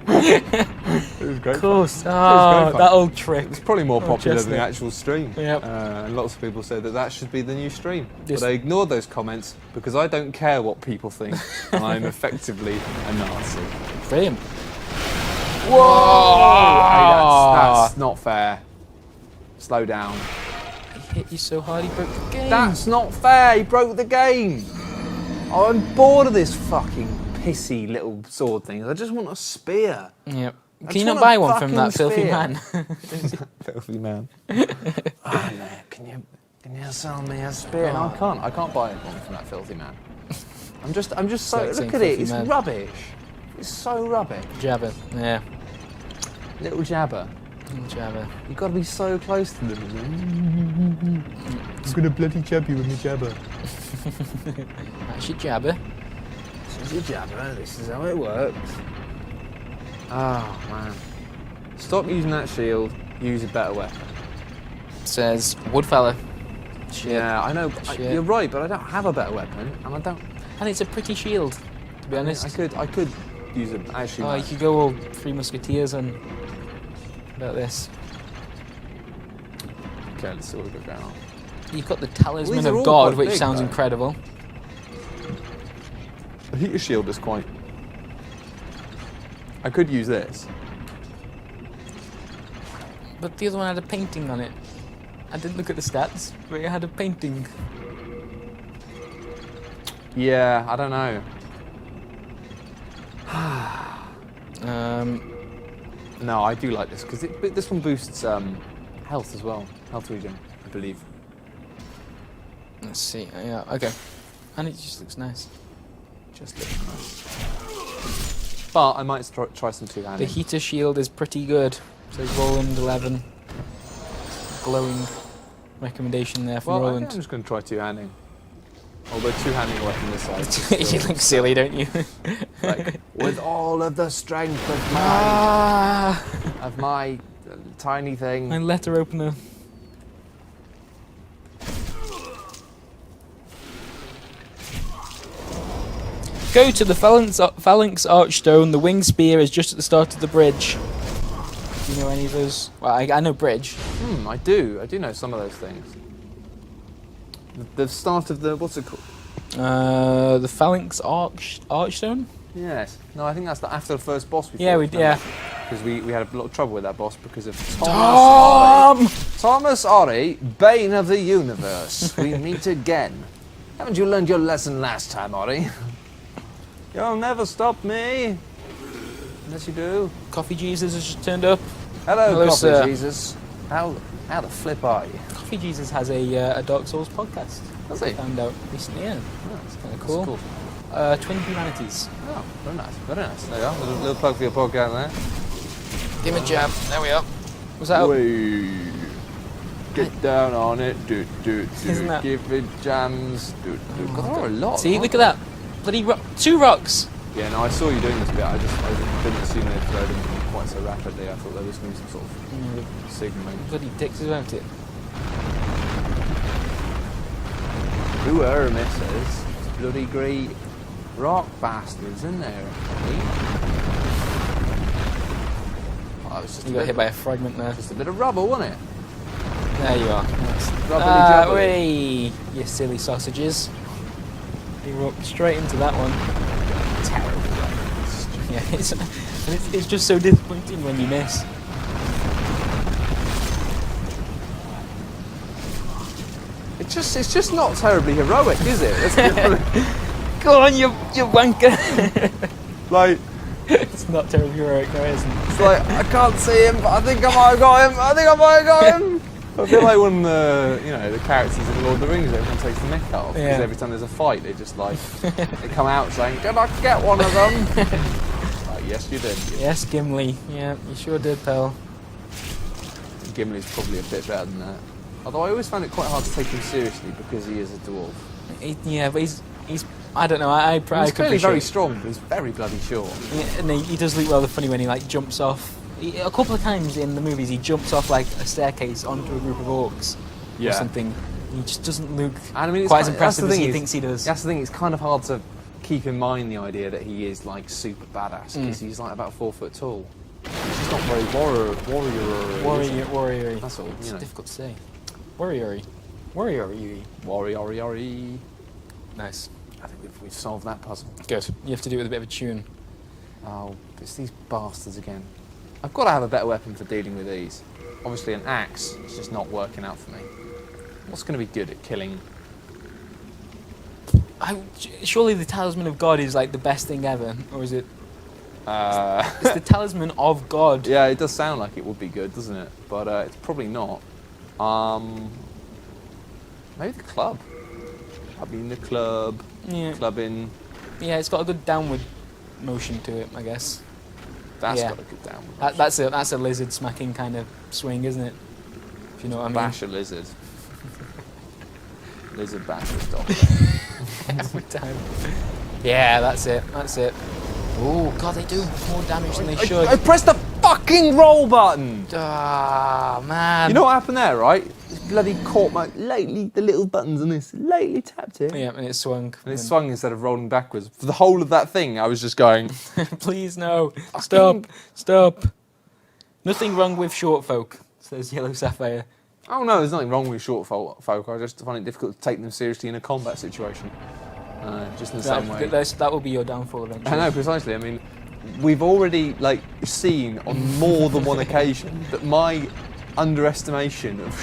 It was great. Of course. Fun. That old trick. It's probably more popular than the actual stream. Yep. And lots of people said that should be the new stream. But I ignored those comments because I don't care what people think, and I'm effectively a Nazi. Brilliant. Whoa! Hey, that's not fair. Slow down. He hit you so hard he broke the game. That's not fair. He broke the game. I'm bored of this fucking pissy little sword thing. I just want a spear. Yep. Can you not buy one from that filthy man? Filthy man. Oh, can you sell me a spear? No, I can't buy one from that filthy man. I'm just so, look at it, it's rubbish. It's so rubbish. Jabber, yeah. Little jabber. Little jabber. You've got to be so close to them. I'm gonna bloody jab you with my jabber. That's your jabber. This is your jabber, this is how it works. Oh, man. Stop using that shield, use a better weapon. Says Woodfella. Shit. Yeah, I know. You're right, but I don't have a better weapon, and I don't. And it's a pretty shield, to be honest. I could use it actually. Oh, you could go all Three Musketeers on about this. Okay, let's see what we've got going on. You've got the Talisman These are of all God, quite which big, sounds though. incredible. The heater shield is quite. I could use this. But the other one had a painting on it. I didn't look at the stats, but it had a painting. Yeah, I don't know. No, I do like this because this one boosts health as well, health regen, I believe. Let's see. Yeah. Okay. And it just looks nice. Just looks nice. But I might try some The two-handed. heater shield is pretty good. So Roland 11. Glowing recommendation there from Well, Roland. I'm just going to try two-handing. Although two-handing a weapon this size. You look silly, don't you? Like, with all of the strength of my tiny thing. My letter opener. Go to the Phalanx Archstone. The winged spear is just at the start of the bridge. Do you know any of those? Well, I know bridge. I do. I do know some of those things. The start of the, what's it called? The Phalanx Archstone? Yes. No, I think that's after the first boss we Yeah, fought. yeah. Because we had a lot of trouble with that boss because of Tom! Thomas Ori, Bane of the Universe. We meet again. Haven't you learned your lesson last time, Ori? You'll never stop me. Unless you do. Coffee Jesus has just turned up. Hello, Coffee sir. Jesus. How the flip are you? Coffee Jesus has a Dark Souls podcast. Does he? Found out recently, yeah. That's kind of That's cool. cool. Twin Humanities. Oh, very nice. Very nice. There you are. Little plug for your podcast there. Give him a jab. There we are. Was that? Whee. Get down on it. Do. Isn't that- Give it jams. Do. God, there are a lot. See, aren't look at that. Bloody 2 rocks. Yeah, no, I saw you doing this bit. I didn't assume they'd throw them quite so rapidly. I thought there was going to be some sort of signaling. Bloody dicks about it. Who are misses? Bloody great rock bastards in there. Oh, it was just You got hit by a fragment there. just a bit of rubble, wasn't it? There you are. Rubbly jubbly. Whee, you silly sausages. You walked straight into that one. Terrible. Yeah, it's just so disappointing when you miss. It's just not terribly heroic, is it? Let's be honest. Go on, you wanker. Like, It's not terribly heroic, no, it isn't. it's like I can't see him, but I think I might have got him. I think I might have got him. I feel like when the characters in Lord of the Rings, everyone takes the mick off because Yeah. every time there's a fight, they just like they come out saying, "Did I get one of them?" Like, yes, you did. Yes, Gimli. Yeah, you sure did, pal. Gimli's probably a bit better than that. Although I always found it quite hard to take him seriously because he is a dwarf. Yeah, but he's I don't know. I He's could clearly very appreciate- strong, but he's very bloody short. Yeah, and he does look rather funny when he like jumps off. A couple of times in the movies, he jumps off like a staircase onto a group of orcs or something. He just doesn't look And I mean, it's quite as kind- impressive that's as the he thing thinks he does. That's the thing. It's kind of hard to keep in mind the idea that he is like super badass because he's like about 4 foot tall. He's not very warrior. Warrior. That's all. It's You know. difficult to say. Warrior. Warrior. Warrior. Nice. I think we've solved that puzzle. Good. You have to do it with a bit of a tune. Oh, it's these bastards again. I've got to have a better weapon for dealing with these. Obviously, an axe is just not working out for me. What's going to be good at killing? Surely the Talisman of God is like the best thing ever, or is it? It's the Talisman of God. Yeah, it does sound like it would be good, doesn't it? But it's probably not. Maybe the club. I mean, the club. Yeah. Clubbing. Yeah, it's got a good downward motion to it, I guess. That's Yeah. got a good downward. That's a lizard smacking kind of swing, isn't it? If you know what I mean. Bash a lizard. Lizard bash a dog. Every time. Yeah, that's it. Oh God, they do more damage than they should. I pressed the fucking roll button. Ah, man. You know what happened there, right? bloody caught the little buttons on this, lightly tapped it. Yeah, and it swung. And it swung instead of rolling backwards. For the whole of that thing, I was just going... Please, no. Stop. Stop. Nothing wrong with short folk, says Yellow Sapphire. Oh no, there's nothing wrong with short folk. I just find it difficult to take them seriously in a combat situation. Just in the same way. That will be your downfall eventually. I know, precisely. I mean, we've already seen on more than one occasion that my underestimation of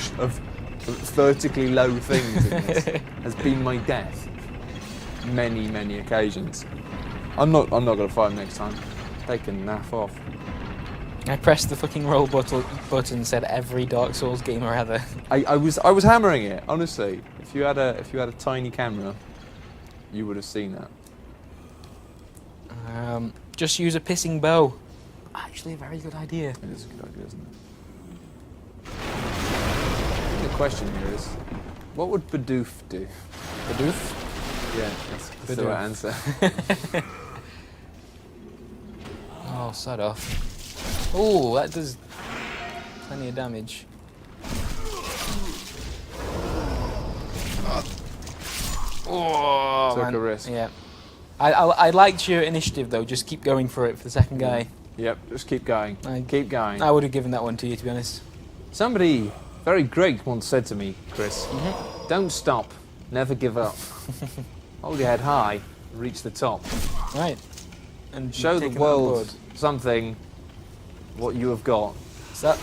vertically low things in this has been my death. Many occasions. I'm not going to fight him next time. They can naff off. I pressed the fucking roll button and said every Dark Souls gamer ever. I was hammering it, honestly. If you had a tiny camera, you would have seen that. Just use a pissing bow. Actually, a very good idea. It is a good idea, isn't it? The question here is, what would Bidoof do? Bidoof? Yeah, that's the right answer. Oh, sod off. Oh, that does plenty of damage. Oh, Took a risk. Yeah. I liked your initiative though. Just keep going for it for the second guy. Yep, just keep going. Keep going. I would have given that one to you, to be honest. Somebody very great once said to me, Chris, don't stop, never give up. Hold your head high, reach the top. Right. And show the world something, what you have got. Is that?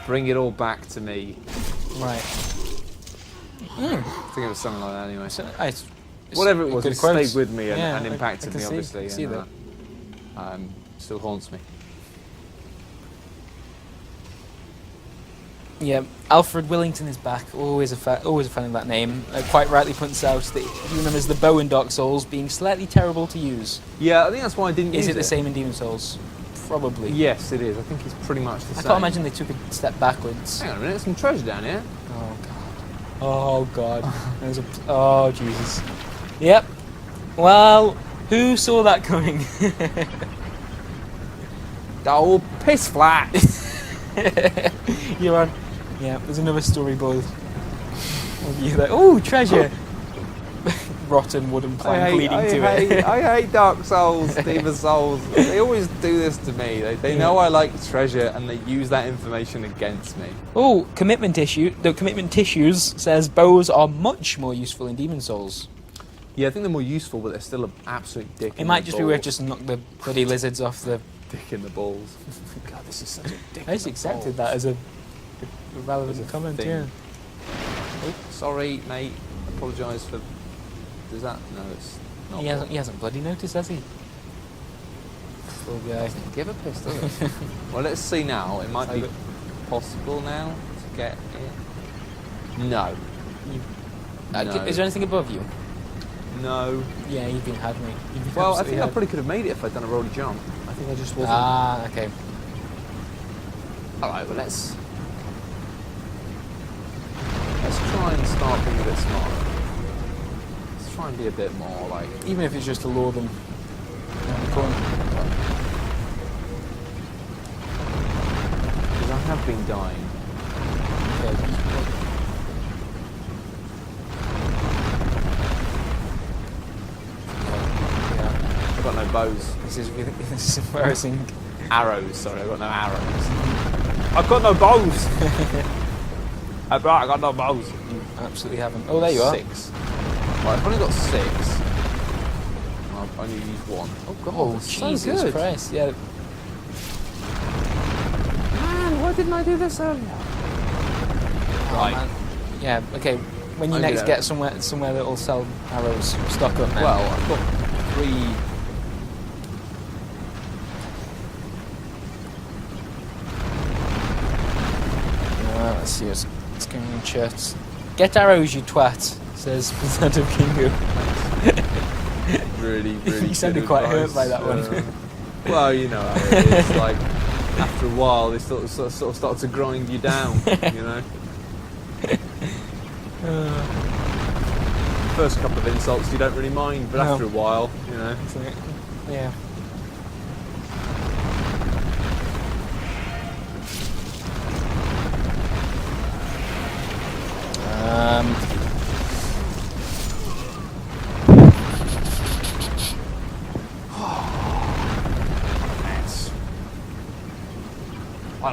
Bring it all back to me. Right. I think it was something like that anyway. So, whatever it was, it stayed with me and, yeah, and impacted me, obviously. I see that. Still haunts me. Yeah, Alfred Willington is back. Always a fan of that name. Quite rightly points out that you remember as the bow in Dark Souls being slightly terrible to use. Yeah, I think that's why I didn't use it. Is it the same in Demon Souls? Probably. Yes, it is. I think it's pretty much the same. I can't imagine they took a step backwards. Hang on a minute, there's some treasure down here. Oh god. Oh god. There's oh Jesus. Yep. Well, who saw that coming? Oh, piss flat. You're on. Yeah, there's another storyboard of you there. Oh, treasure! Rotten wooden plank leading to it. I hate Dark Souls, Demon Souls. They always do this to me. They know I like treasure and they use that information against me. Oh, commitment issue. The commitment tissues says bows are much more useful in Demon Souls. Yeah, I think they're more useful, but they're still an absolute dick. It might just be worth just knock the bloody lizards off the dick in the balls. God, this is such a dick. I just accepted that as a relevant comment. Thing. Yeah. Oh, sorry, mate. Apologise for. Does that? No, it's not. He hasn't bloody noticed, has he? Poor guy. Give a piss, does it? Well, let's see now. It might be possible now to get it. No. No. Is there anything above you? No. Yeah, you've been had me. Well, I think I probably could have made it if I'd done a roller jump. I think I just wasn't. Ah, okay. Alright, well let's try and start being a bit smarter. Let's try and be a bit more like... Even if it's just to lure them around the corner. Because I have been dying. Okay. I've got no bows. This is embarrassing. Arrows, sorry, I've got no arrows. I've got no bows! I got no bows. You absolutely haven't. Oh, there you are. 6. Right, I've only got 6. I've only used 1. Oh god, Oh, Jesus so Christ, yeah. Man, why didn't I do this earlier? Right. Man. Yeah, okay. When you next get somewhere that'll sell arrows, stock up now. Well, I've got 3... Let's see what's going on in chat. Get arrows, you twat, says Blizzard of Kingu. really You sounded quite hurt by that one. Well, you know how it is. Like, after a while, they sort of start to grind you down, you know? First couple of insults you don't really mind, but after a while, you know. Yeah.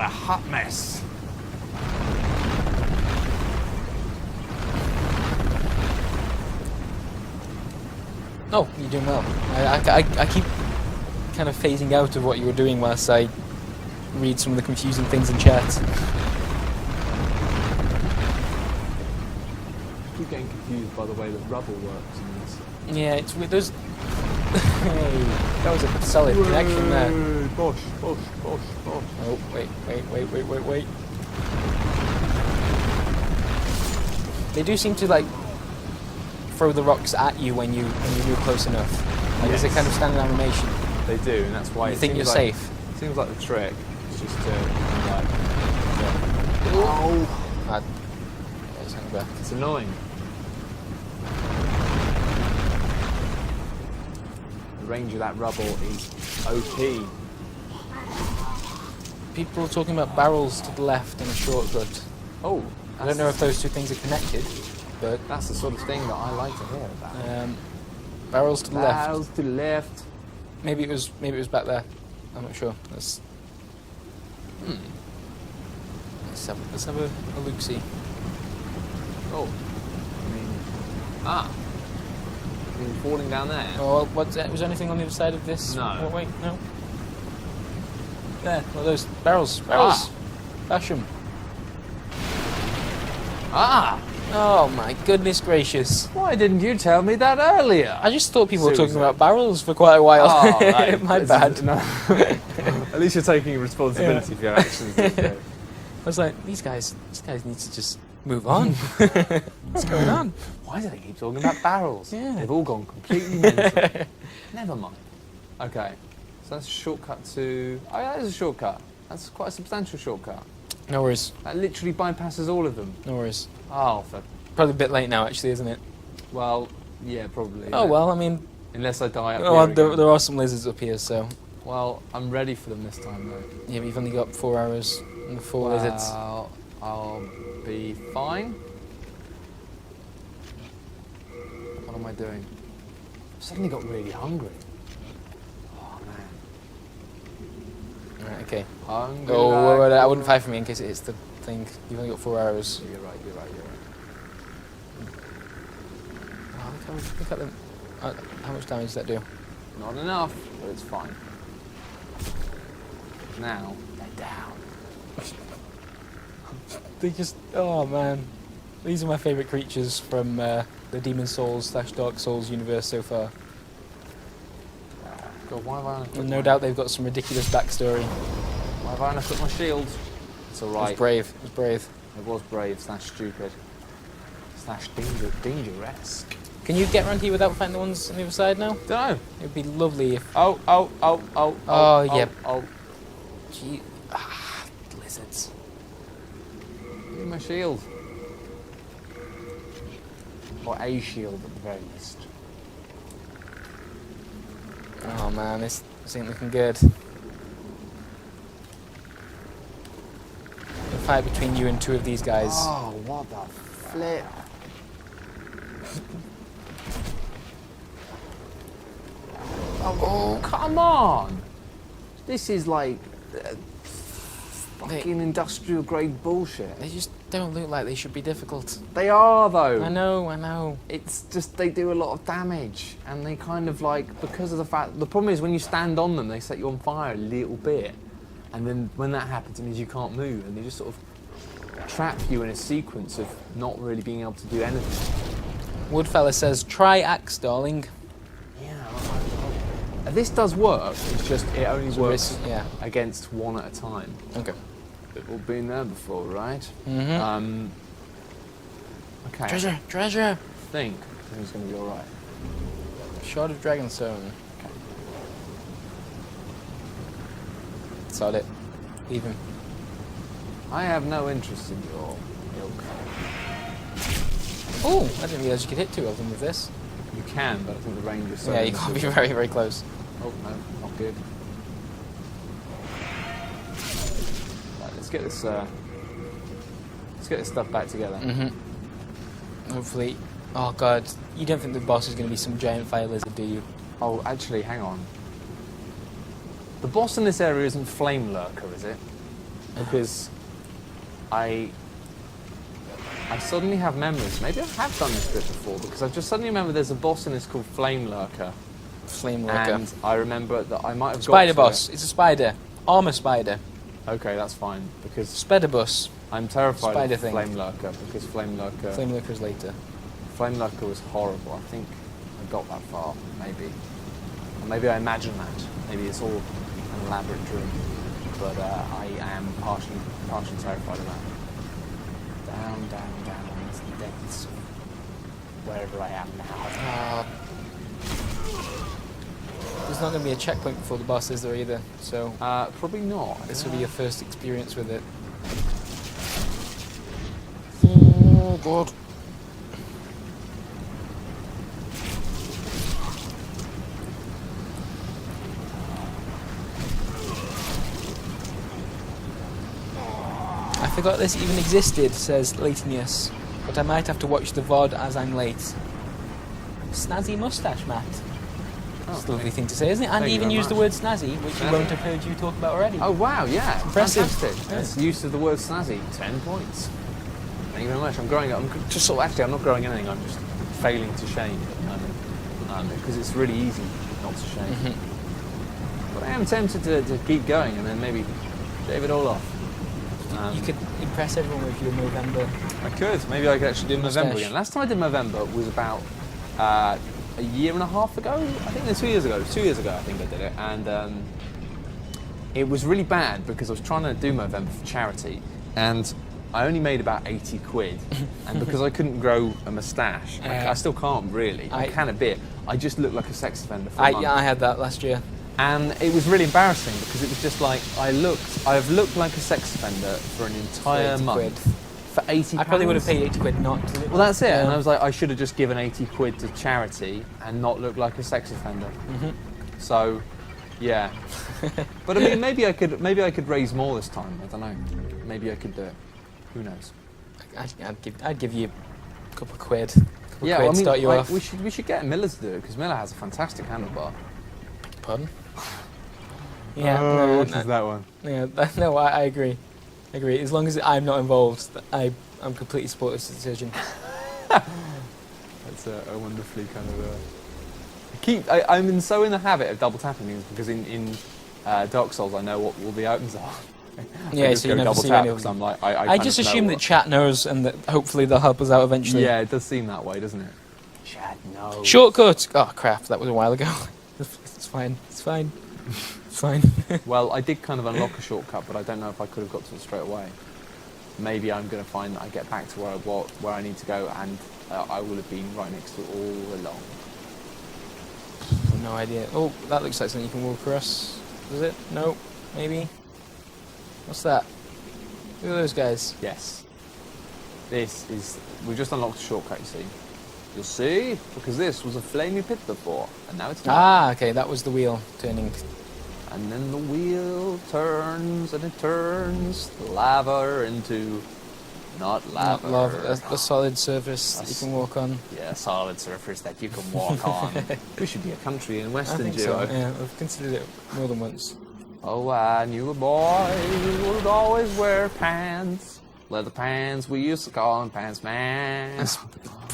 a hot mess. Oh, you're doing well. I keep kind of phasing out of what you were doing whilst I read some of the confusing things in chat. I keep getting confused by the way that rubble works in this. Yeah, it's with those. Hey, that was a solid connection there. Bosh. Oh, wait. They do seem to like throw the rocks at you when you move close enough. Like it's a kind of standard animation. They do, and that's why You think you're like, safe. It seems like the trick is just to like. Oh, It's hang back. it's annoying. The range of that rubble is OP. People are talking about barrels to the left and a shortcut. Oh, I don't know if those two things are connected, but that's the sort of thing that I like to hear about. barrels to the left. Barrels to the left. Maybe it was back there. I'm not sure. Let's have a look-see. Oh, I mean falling down there. Oh, well, was there anything on the other side of this? No. Oh, wait, no. There, well, those barrels. Bash them. Oh my goodness gracious. Why didn't you tell me that earlier? I just thought people were talking Seriously. about barrels for quite a while. Oh, right. My bad. No. At least you're taking responsibility for your actions. I was like, these guys need to just move on. What's going on? Why do they keep talking about barrels? Yeah. They've all gone completely mental. Never mind. Okay, so that's a shortcut to... Oh, yeah, that is a shortcut. That's quite a substantial shortcut. No worries. That literally bypasses all of them. No worries. Oh, for... Probably a bit late now, actually, isn't it? Well, yeah, probably. Oh, well, I mean... Unless I die up Oh, here there again. are some lizards up here, so... Well, I'm ready for them this time, though. Yeah, but you've only got 4 hours and the 4 lizards. Well, I'll be fine. What am I doing? I've suddenly got really hungry. Oh, man. Right, okay. Hungry Oh, like I wouldn't fight for me in case it hits the thing. You've only got 4 hours. You're right. Oh, look at them. How much damage does that do? Not enough, but it's fine. Now, they're down. They just... Oh, man. These are my favourite creatures from the Demon Souls / Dark Souls universe so far. God, why have I only And no doubt they've got some ridiculous backstory. Why have I only put my shield? It's alright. It was brave. It was brave. It was brave / stupid. / dangerous. Can you get around here without fighting the ones on the other side now? Don't know. It would be lovely if... Oh, yep. Oh. Gee, lizards. Give me my shield. Or a shield at the very least. Oh man, this ain't looking good. The fight between you and 2 of these guys. Oh, what the flip. Oh, come on! This is like fucking industrial grade bullshit. They just don't look like they should be difficult. They are though. I know. It's just they do a lot of damage, and they kind of like, because of the fact, the problem is when you stand on them, they set you on fire a little bit, and then when that happens, it means you can't move, and they just sort of trap you in a sequence of not really being able to do anything. Woodfella says, try axe, darling. Yeah. This does work. It's just it only works yeah. against one at a time. Okay. We've all been there before, right? Mm-hmm. Okay. Treasure! I think it's going to be all right. Shard of Dragonstone. Okay. Sod it. Leave him. I have no interest in your ilk. Oh, I didn't realise you could hit 2 of them with this. You can, but I think the range is so... Yeah, you can't be very, very close. Oh, no, not good. Right, let's get this stuff back together. Mm-hmm. Hopefully... Oh god, you don't think the boss is going to be some giant fire lizard, do you? Oh, actually, hang on. The boss in this area isn't Flame Lurker, is it? because I suddenly have memories. Maybe I have done this bit before, because I just suddenly remember there's a boss in this called Flame Lurker. Flame Lurker. And I remember that I might have Spider got to boss. It's a spider. Armor spider. Okay, that's fine, because Spider bus. I'm terrified Spider of thing. Flame Lurker, because Flame Lurker... Flame Lurker's later. Flame Lurker was horrible. I think I got that far, maybe. Or maybe I imagine that. Maybe it's all an elaborate dream. But I am partially terrified of that. Down into the depths of wherever I am now. There's not going to be a checkpoint before the boss, is there, either? So Probably not. this will be your first experience with it. Oh, God. I forgot this even existed, says Latinius, but I might have to watch the VOD as I'm late. Snazzy moustache, Matt. That's a lovely thing to say, isn't it? And Thank you even very use the much. word snazzy, which you won't have heard you talk about already. Oh, wow, yeah. Impressive. Fantastic. Yeah. That's use of the word snazzy. 10 points. Thank you very much. I'm growing up. I'm just sort of, actually, I'm not growing anything. I'm just failing to shame at the moment. Because it's really easy not to shame. But I am tempted to keep going and then maybe shave it all off. You could impress everyone with your November. I could. Maybe I could actually do November Moustache. again. Last time I did November was about a year and a half ago. I think it was 2 years ago. 2 years ago, I think I did it. And it was really bad because I was trying to do November for charity. And I only made about 80 quid. And because I couldn't grow a moustache, I still can't really. I can a bit. I just look like a sex offender for a month. Yeah, I had that last year. And it was really embarrassing because it was just like I've looked like a sex offender for an entire 80 month. quid. For 80 I probably would have pounds. paid 80 quid not to. Well, that's it. And I was like, I should have just given 80 quid to charity and not look like a sex offender. So, yeah. But I mean, maybe I could raise more this time. I don't know. Maybe I could do it. Who knows? I'd give you a couple of quid. Yeah, Quid, well, I mean, start you like, off. we should get Miller to do it because Miller has a fantastic handlebar. Pardon? Yeah. What is that one? Yeah. No, I agree. I agree. As long as I'm not involved, I'm completely support this decision. That's a wonderfully kind of. I'm so in the habit of double tapping things because in Dark Souls I know what all the items are. Yeah, so you never see any of because them. I'm like, I I just assume that chat knows and that hopefully they'll help us out eventually. Yeah, it does seem that way, doesn't it? Chat knows. Shortcut! Oh crap, that was a while ago. It's fine. It's fine. It's fine. Well, I did kind of unlock a shortcut, but I don't know if I could have got to it straight away. Maybe I'm going to find that I get back to where I need to go, and I will have been right next to it all along. No idea. Oh, that looks like something you can walk across. Does it? No. Maybe. What's that? Look at those guys. Yes. We've just unlocked a shortcut, you see. You'll see, because this was a flamey pit before, and now it's not. Ah, okay, that was the wheel turning. And then the wheel turns, and it turns the lava into not lava. Not lava, a solid surface that you can walk on. Yeah, solid surface that you can walk on. We should be a country in I Western think so, Europe. yeah, I've considered it more than once. Oh, I knew a boy who would always wear pants. Leather pants, we used to call him Pants Man. That's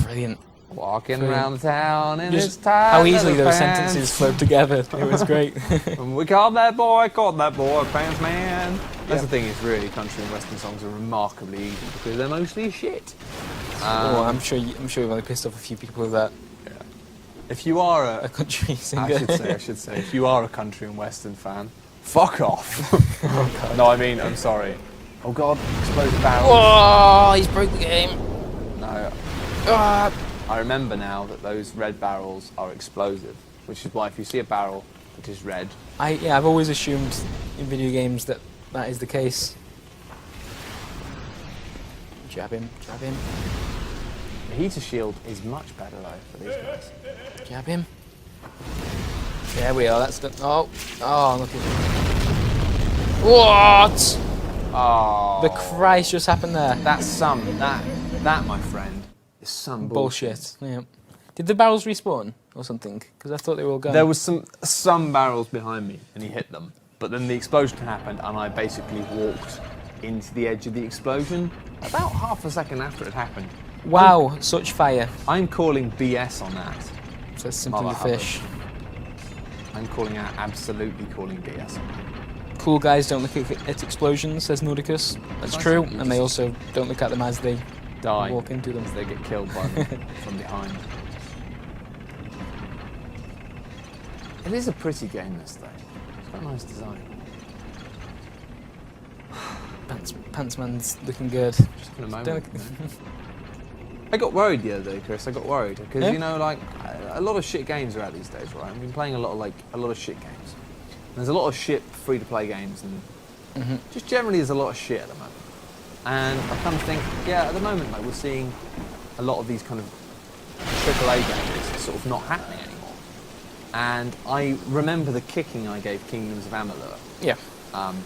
brilliant. Walking Brilliant. around the town in Just his tight how easily leather those pants. sentences flowed together. It was great. And we called that boy Pants Man. That's the thing, is really country and western songs are remarkably easy because they're mostly shit. Oh, I'm sure you've only pissed off a few people with that. Yeah. If you are A country singer. I should say, if you are a country and western fan, fuck off. Oh, No, I mean, I'm sorry. Oh God, exploded barrels. Oh, he's broke the game. No. Ah. I remember now that those red barrels are explosive, which is why if you see a barrel that is red, I've always assumed in video games that is the case. Jab him, jab him, the heater shield is much better though for these guys. jab him. There we are, that's done. Oh, look at What? Oh. The Christ just happened there. That's that, my friend, is some bullshit. Bullshit. Yeah. Did the barrels respawn or something? Because I thought they were all gone. There was some barrels behind me, and he hit them. But then the explosion happened, and I basically walked into the edge of the explosion about half a second after it happened. Wow, such fire. I'm calling BS on that. So it's simply Mother the fish. I'm calling out, absolutely calling BS on that. Cool guys don't look at explosions, says Nordicus. That's true, and they also don't look at them as they Die. walk into them. As they get killed by them from behind. It is a pretty game, this thing. It's got a nice design. Pantsman's looking good. Just for a moment. I got worried the other day, Chris. I got worried because you know, like a lot of shit games are out these days, right? I've been playing a lot of shit games. And there's a lot of shit free-to-play games, and just generally there's a lot of shit at the moment. And I kind of think, yeah, at the moment, like we're seeing a lot of these kind of AAA games sort of not happening anymore. And I remember the kicking I gave Kingdoms of Amalur. Yeah.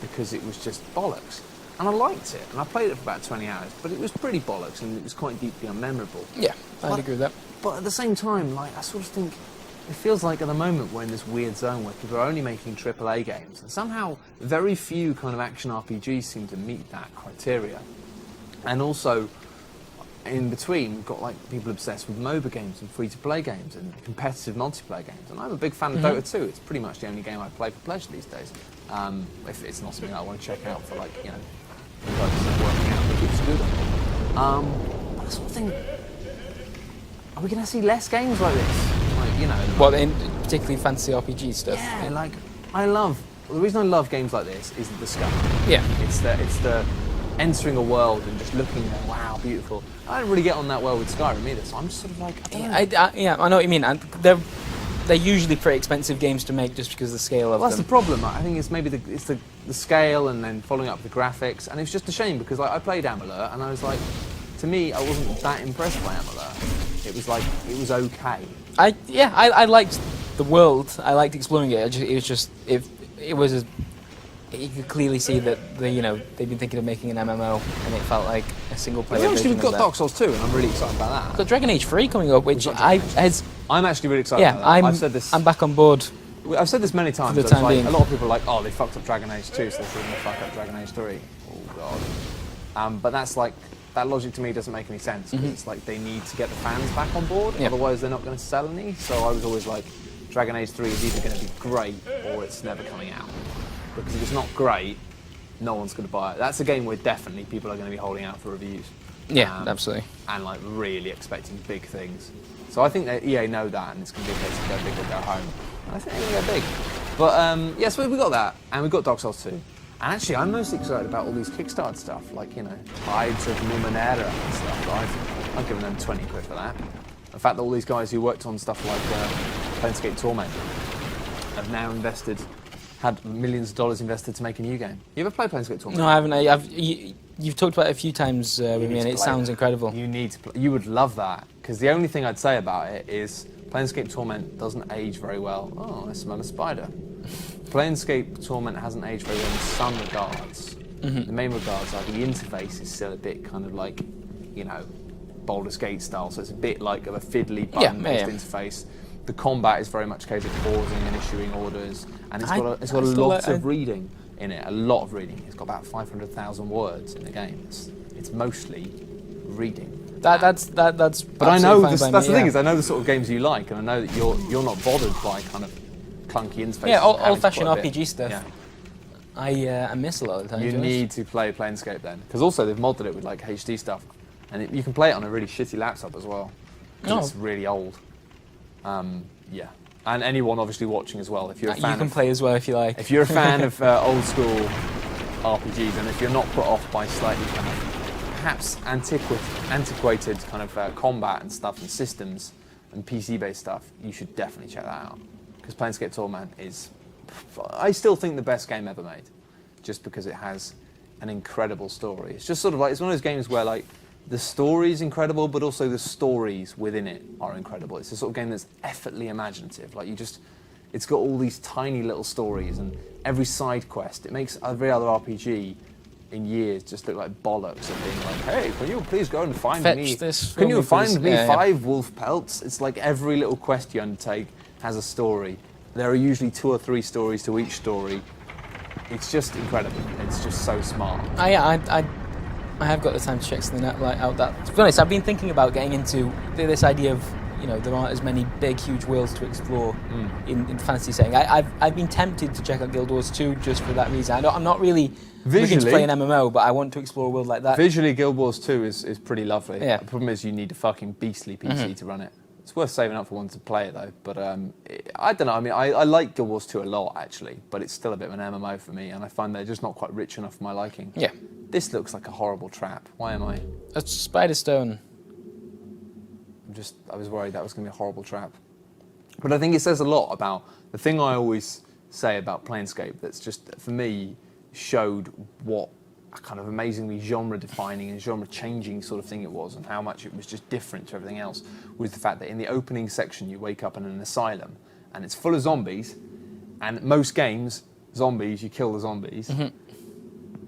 Because it was just bollocks. And I liked it, and I played it for about 20 hours, but it was pretty bollocks, and it was quite deeply unmemorable. Yeah, I'd agree with that. But at the same time, like, I sort of think, it feels like at the moment we're in this weird zone where people are only making AAA games, and somehow very few kind of action RPGs seem to meet that criteria. And also, in between, we've got like people obsessed with MOBA games and free-to-play games and competitive multiplayer games. And I'm a big fan of Dota 2. It's pretty much the only game I play for pleasure these days. If it's not something I want to check out for, like, you know, working out the keeps good. But I sort of think, are we going to see less games like this? Like, you know, What, in particularly fantasy RPG stuff? yeah, like the reason I love games like this is the scope. Yeah. It's the entering a world and just looking at, wow, beautiful. I don't really get on that well with Skyrim either, so I'm just sort of like, I don't know. Yeah, I know what you mean. And they're usually pretty expensive games to make just because of the scale of Well, that's them. the problem. I think it's maybe the scale and then following up the graphics, and it's just a shame because like, I played Amalur and I was like, to me, I wasn't that impressed by Amalur. It was like, it was okay. I liked the world. I liked exploring it. You could clearly see that they've been thinking of making an MMO, and it felt like a single player Well, actually, version we've got of that. Dark Souls 2, and I'm really excited about that. We've got Dragon Age 3 coming up, which I'm actually really excited about that. I've said this. I'm back on board. I've said this many times. For the time being. A lot of people are like, oh, they fucked up Dragon Age 2, so they shouldn't fuck up Dragon Age 3. Oh, God. But that's like, that logic to me doesn't make any sense, because it's like they need to get the fans back on board, otherwise they're not going to sell any. So I was always like, Dragon Age 3 is either going to be great, or it's never coming out. Because if it's not great, no one's going to buy it. That's a game where definitely people are going to be holding out for reviews. Yeah, absolutely. And like really expecting big things. So I think that EA know that, and it's going to be a case of go big or go home. And I think they're going to go big. But yeah, so we got that, and we got Dark Souls 2. And actually, I'm most excited about all these Kickstarter stuff, like, you know, Tides of Numenera and stuff. I've given them 20 quid for that. The fact that all these guys who worked on stuff like Planescape Torment have now had millions of dollars invested to make a new game. You ever played Planescape Torment? No, I haven't. You've talked about it a few times with me, and it sounds incredible. You need to play. You would love that, because the only thing I'd say about it is Planescape Torment doesn't age very well. Oh, I smell a spider. Planescape Torment hasn't aged very well in some regards. The main regards are the interface is still a bit kind of like, you know, Baldur's Gate style, so it's a bit like of a fiddly button-based interface. The combat is very much a case of pausing and issuing orders, and it's got a lot of reading in it. A lot of reading. It's got about 500,000 words in the game. It's mostly reading. That's. But I know that's the thing is I know the sort of games you like, and I know that you're not bothered by kind of clunky interfaces. Yeah, old-fashioned RPG stuff. Yeah. I miss a lot of the time. You need to play Planescape then, because also they've modded it with like HD stuff, and you can play it on a really shitty laptop as well. It's really old. Yeah, and anyone obviously watching as well. If you're a fan, you can play as well if you like. If you're a fan of old school RPGs, and if you're not put off by slightly kind of perhaps antiquated kind of combat and stuff and systems and PC-based stuff, you should definitely check that out. Because Planescape Torment is, I still think, the best game ever made, just because it has an incredible story. It's just sort of like, it's one of those games where like the story is incredible, but also the stories within it are incredible. It's the sort of game that's effortlessly imaginative. Like it's got all these tiny little stories, and every side quest, it makes every other RPG in years just look like bollocks of being like, hey, can you please go and find me? Can you find me 5 wolf pelts? It's like every little quest you undertake has a story. There are usually 2 or 3 stories to each story. It's just incredible. It's just so smart. I have got the time to check something out that. To be honest, I've been thinking about getting into this idea of, you know, there aren't as many big, huge worlds to explore in fantasy setting. I've been tempted to check out Guild Wars 2 just for that reason. I'm not really looking to play an MMO, but I want to explore a world like that. Visually, Guild Wars 2 is pretty lovely. Yeah. The problem is you need a fucking beastly PC to run it. It's worth saving up for one to play it though. But I don't know. I mean, I like Guild Wars 2 a lot actually, but it's still a bit of an MMO for me, and I find they're just not quite rich enough for my liking. Yeah. This looks like a horrible trap. Why am I? That's Spider Stone. I was worried that was going to be a horrible trap. But I think it says a lot about the thing I always say about Planescape that's just, for me, showed what a kind of amazingly genre-defining and genre-changing sort of thing it was, and how much it was just different to everything else, was the fact that in the opening section you wake up in an asylum and it's full of zombies, and most games, zombies, you kill the zombies.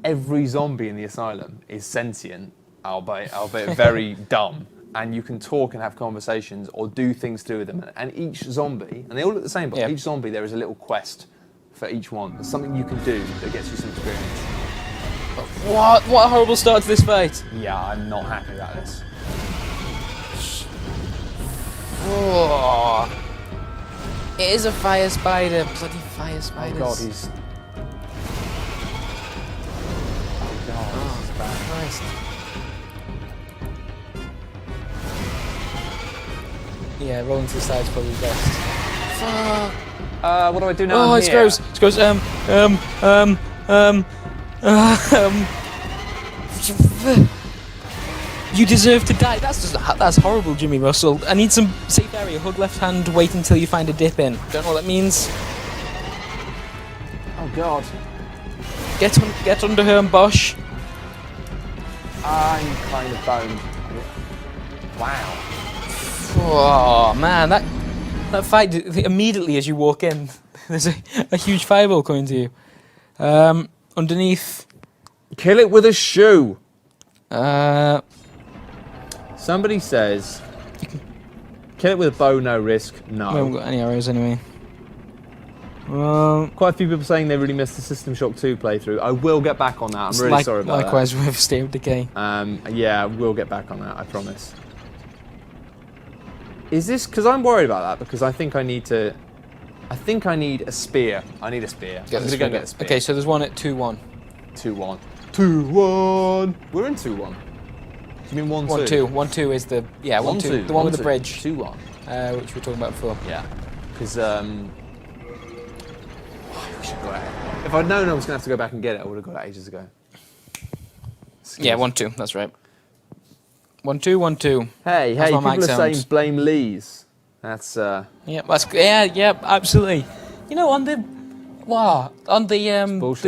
Every zombie in the asylum is sentient, albeit very dumb. And you can talk and have conversations or do things to do with them. And each zombie, and they all look the same, but each zombie there is a little quest for each one. There's something you can do that gets you some experience. What a horrible start to this fight. Yeah, I'm not happy about this. Oh. It is a fire spider, bloody fire spiders. Oh god, he's... Oh god, this is bad. Christ. Yeah, rolling to the side is probably best. Fuck. What do I do now? Oh, it's gross. It's gross. You deserve to die. That's horrible, Jimmy Russell. I need some safe area. Hug left hand. Wait until you find a dip in. Don't know what that means. Oh god. Get under her and Bosch. I'm kind of boned. Wow. Oh man, that fight immediately as you walk in, there's a huge fireball coming to you. Underneath. Kill it with a shoe. Somebody says, kill it with a bow, no risk. No. We haven't got any arrows anyway. Quite a few people saying they really missed the System Shock 2 playthrough. I will get back on that. I'm really sorry about that. Likewise with State of Decay. Yeah, we'll get back on that. I promise. Is this because I'm worried about that? Because I think I need to. I think I need a spear. I need a spear. I'm gonna go get a spear. Okay, so there's one at 2-1. 2-1. 2-1. We're in 2-1. Do you mean 1-2? 1-2 is the 1-2. The one with the bridge. 2-1. Which we were talking about before. Yeah. Because we should go out. If I'd known I was gonna have to go back and get it, I would have got it ages ago. Yeah, 1-2. That's right. 1-2, 1-2. Hey, people are saying blame Lee's. That's yeah, absolutely. You know, on the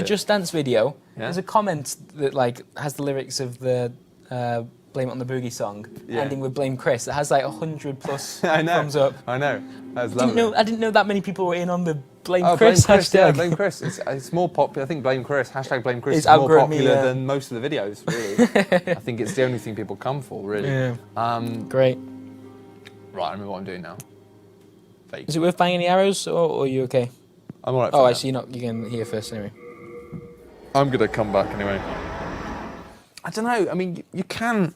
Just Dance video, there's a comment that like has the lyrics of the Blame It on the Boogie song, ending with Blame Chris. It has like 100 plus thumbs up. I know. That's lovely. I didn't know that many people were in on the Blame Chris hashtag. Yeah, Blame Chris. It's more popular. I think Blame Chris, hashtag Blame Chris, is more popular than most of the videos, really. I think it's the only thing people come for, really. Yeah. Great. Right, I remember what I'm doing now. Fake. Is it worth buying any arrows, or are you okay? I'm alright. Oh, I see. You're going here first anyway. I'm gonna come back anyway. I don't know. I mean, you can.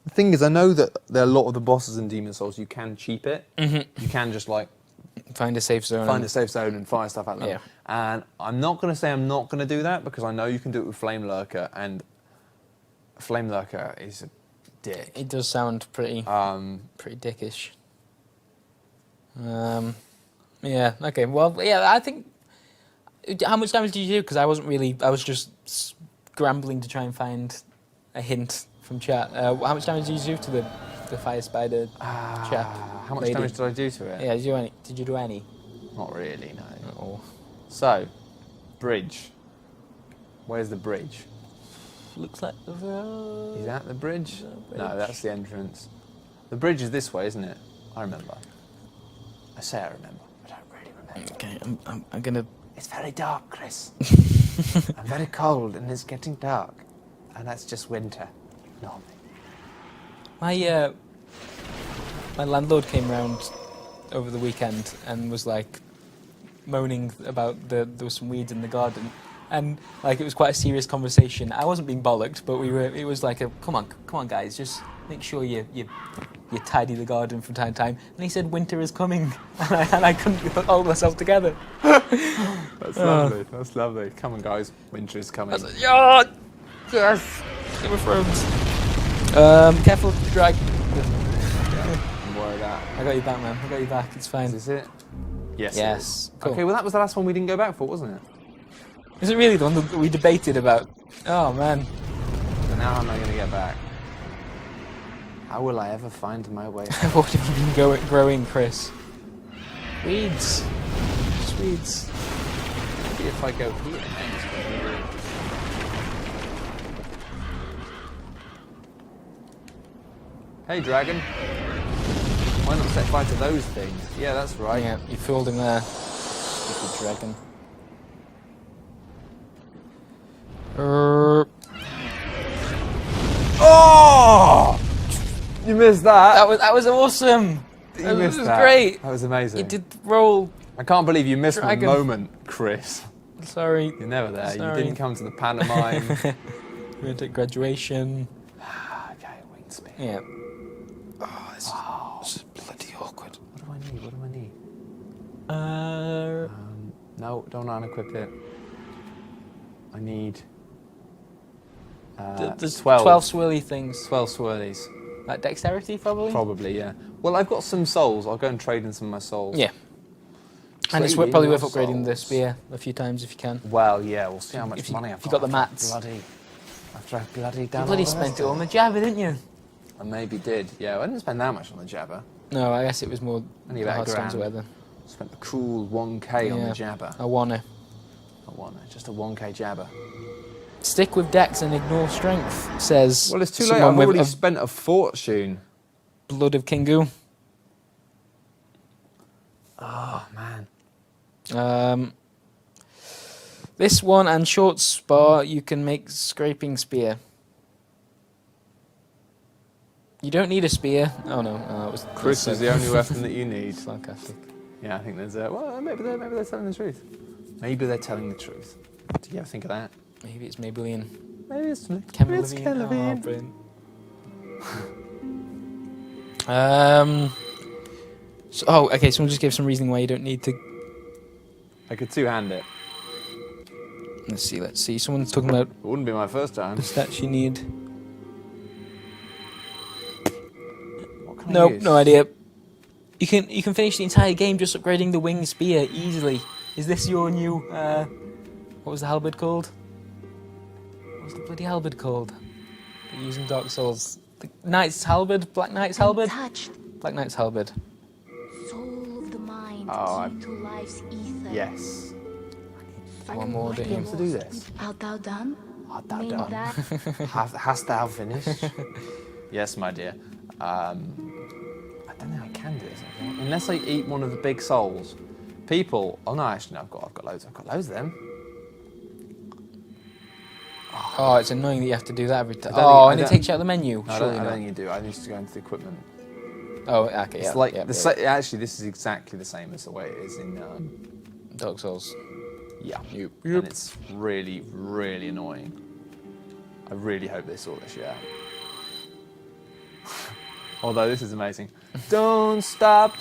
The thing is, I know that there are a lot of the bosses in Demon's Souls. You can cheap it. You can just like find a safe zone. Find a safe zone and fire stuff at them. Yeah. And I'm not going to say I'm not going to do that because I know you can do it with Flame Lurker, and Flame Lurker is a dick. It does sound pretty dickish. Yeah. Okay. Well, yeah. I think. How much damage did you do? Because I was just scrambling to try and find a hint from chat. How much damage did you do to the fire spider chap? How much damage did I do to it? Yeah. Did you do any? Not really. No. Oh. So, bridge. Where's the bridge? Looks like the road. Is that the bridge? No, that's the entrance. The bridge is this way, isn't it? I remember. I say I remember. I don't really remember. Okay, I'm gonna. It's very dark, Chris. I'm very cold, and it's getting dark, and that's just winter. No. My landlord came round over the weekend and was like moaning about there was some weeds in the garden, And like it was quite a serious conversation. I wasn't being bollocked, but it was like a come on guys, just make sure you tidy the garden from time to time. And he said winter is coming, and I couldn't hold myself together. That's lovely. That's lovely. Come on, guys, winter is coming. I was like, yeah, yes, Game of Thrones. Careful of the drag. I'm worried that. I got you back, man. I got you back. It's fine. Is this it? Yes. Yes. It is. Cool. Okay, well that was the last one we didn't go back for, wasn't it? Is it really the one that we debated about? Oh man. So now how am I going to get back? How will I ever find my way? What have you been growing, Chris? Weeds. Just weeds. Maybe if I go here. Hey, dragon. Why not set fire to those things? Yeah, that's right. Yeah, you fooled him there. Stupid dragon. Oh! You missed that. That was awesome. You missed was that. Great. That was amazing. You did roll. I can't believe you missed Dragon. my moment, Chris. Sorry. You're never there. Sorry. You didn't come to the pantomime. We went at graduation. Okay, wing spear. Yeah. Oh, this is bloody awkward. What do I need? What do I need? No, don't unequip it. I need. There's 12. 12 swirly things. 12 swirlies. Like dexterity, probably? Probably, yeah. Well, I've got some souls. I'll go and trade in some of my souls. Yeah. And it's Trading probably your worth upgrading the souls. spear a few times if you can. Well, yeah, we'll see how much If you- money if I've you got the After mats. After I've bloody done You bloody all spent this it all on the Jabba, didn't you? I maybe did. Yeah, I didn't spend that much on the Jabba. No, I guess it was more Only the about Hearthstones or £1,000. whatever. Spent a cool 1k on the Yeah. Jabba. I wanna. I want it. Just a 1k Jabba. Stick with dex and ignore strength, says Well, it's too late. someone I've with already a spent a fortune. blood of Kingu. Oh, man. This one and short spar, you can make scraping spear. You don't need a spear. Oh no, it was Chris is the only weapon that you need. Sarcastic. Yeah, I think there's a... Well, maybe they're telling the truth. Maybe they're telling the truth. Did you ever think of that? Maybe it's Maybelline. Maybe it's Chemilevine. Kelvin. Okay, someone just gave some reasoning why you don't need to. I could two-hand it. Let's see. Someone's talking about It wouldn't be my first time. the stats you need. What can I Nope, use? no idea. You can finish the entire game just upgrading the winged spear easily. Is this your new what was the halberd called? What was the bloody halberd called? That you use in Dark Souls. The Knight's halberd? Black Knight's halberd? Touched. Black Knight's halberd. Soul of the mind, Oh, key to life's ether. Yes. One more I day. need to do this. Art thou done? Art thou Mean done? that Hast thou finished? Yes, my dear. I don't think I can do this. Okay? Unless I eat one of the big souls. People. Oh no, actually, no, I've got loads. I've got loads of them. Oh, it's annoying that you have to do that every time. I don't Oh, think- and I it don't- takes you out the menu. No, I Surely don't not. think you do. I need to go into the equipment. Oh, okay. It's yeah, like yeah, the yeah. actually, this is exactly the same as the way it is in. Dark Souls. Yeah. Yep. And it's really, really annoying. I really hope they sort this shit out. Although this is amazing. Don't stop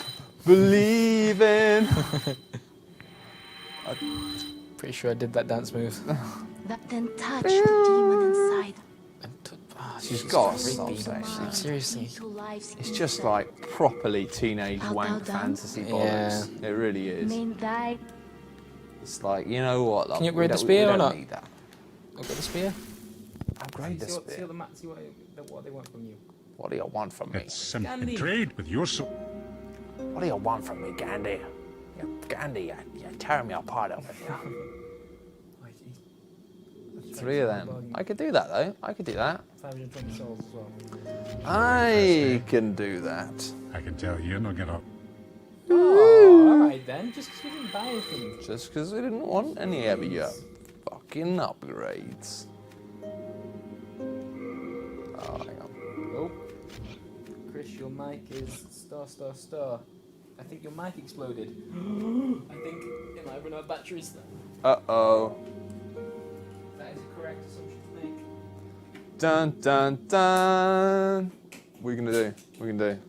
believing. Pretty sure I did that dance move. that then touch the demon inside. She's got to stop creepy. saying that. Seriously. Key to life's It's ether. just like properly teenage Art wank thou done? fantasy bollocks. It really is. Mean that It's like, you know what? Love, Can you we upgrade the don't- spear we or don't not? Need that. I've got the spear. Upgrade the spear. What they want from you. What do you want from me? Let's simply Gandhi. trade with your soul. What do you want from me, Gandhi? Gandhi, you're tearing me apart over here. 3 of them. I could do that though. I could do that. 520 souls as well. I can do that. I can tell you're not gonna. Oh, alright then. Just because we didn't buy anything. Just because we didn't want any of your fucking upgrades. Oh, hang on. Oh. Chris, your mic is star. I think your mic exploded. I think it might run out of batteries. Uh-oh. Dun dun dun. What are you gonna do? What are you gonna do?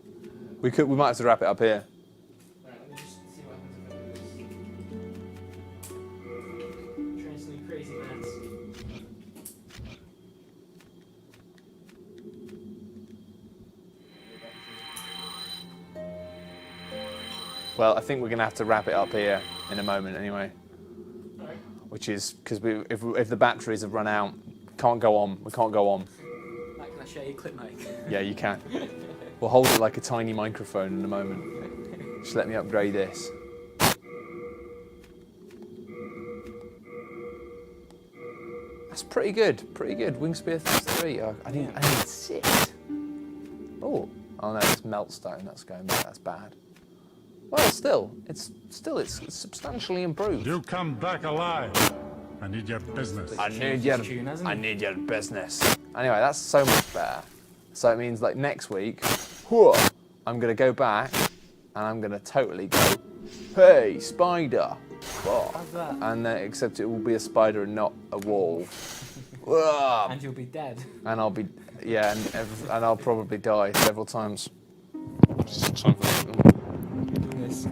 We might have to wrap it up here. Right, let me just see what happens if I do this. Trying something crazy, man. Well, I think we're gonna have to wrap it up here in a moment anyway. Alright. Which is because if the batteries have run out, can't go on. We can't go on. Matt, can I share your clip mic? Yeah, you can. We'll hold it like a tiny microphone in a moment. Just let me upgrade this. That's pretty good. Pretty good. Wingspear 3. I need 6. Oh no, it's meltstone. That's going bad. That's bad. Well, still, it's substantially improved. You come back alive. I need your business. I need tune, hasn't I it? need your business. Anyway, that's so much better. So it means like next week, I'm gonna go back and I'm gonna totally go, hey, spider. How's that? And then, except it will be a spider and not a wall. And you'll be dead. And I'll be, yeah, and I'll probably die several times. Doing this.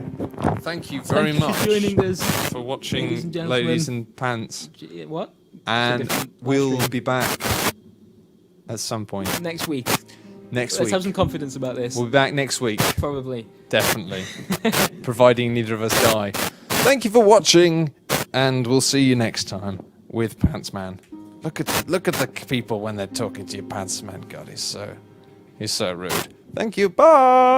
Thank you very Thank you much for joining us, for watching ladies and gentlemen. Ladies in Pants. What? And different we'll stream. be back at some point. Next week. Next Let's week. have some confidence about this. We'll be back next week. Probably. Definitely. Providing neither of us die. Thank you for watching, and we'll see you next time with Pants Man. Look at the people when they're talking to you, Pants Man. God, he's so rude. Thank you. Bye.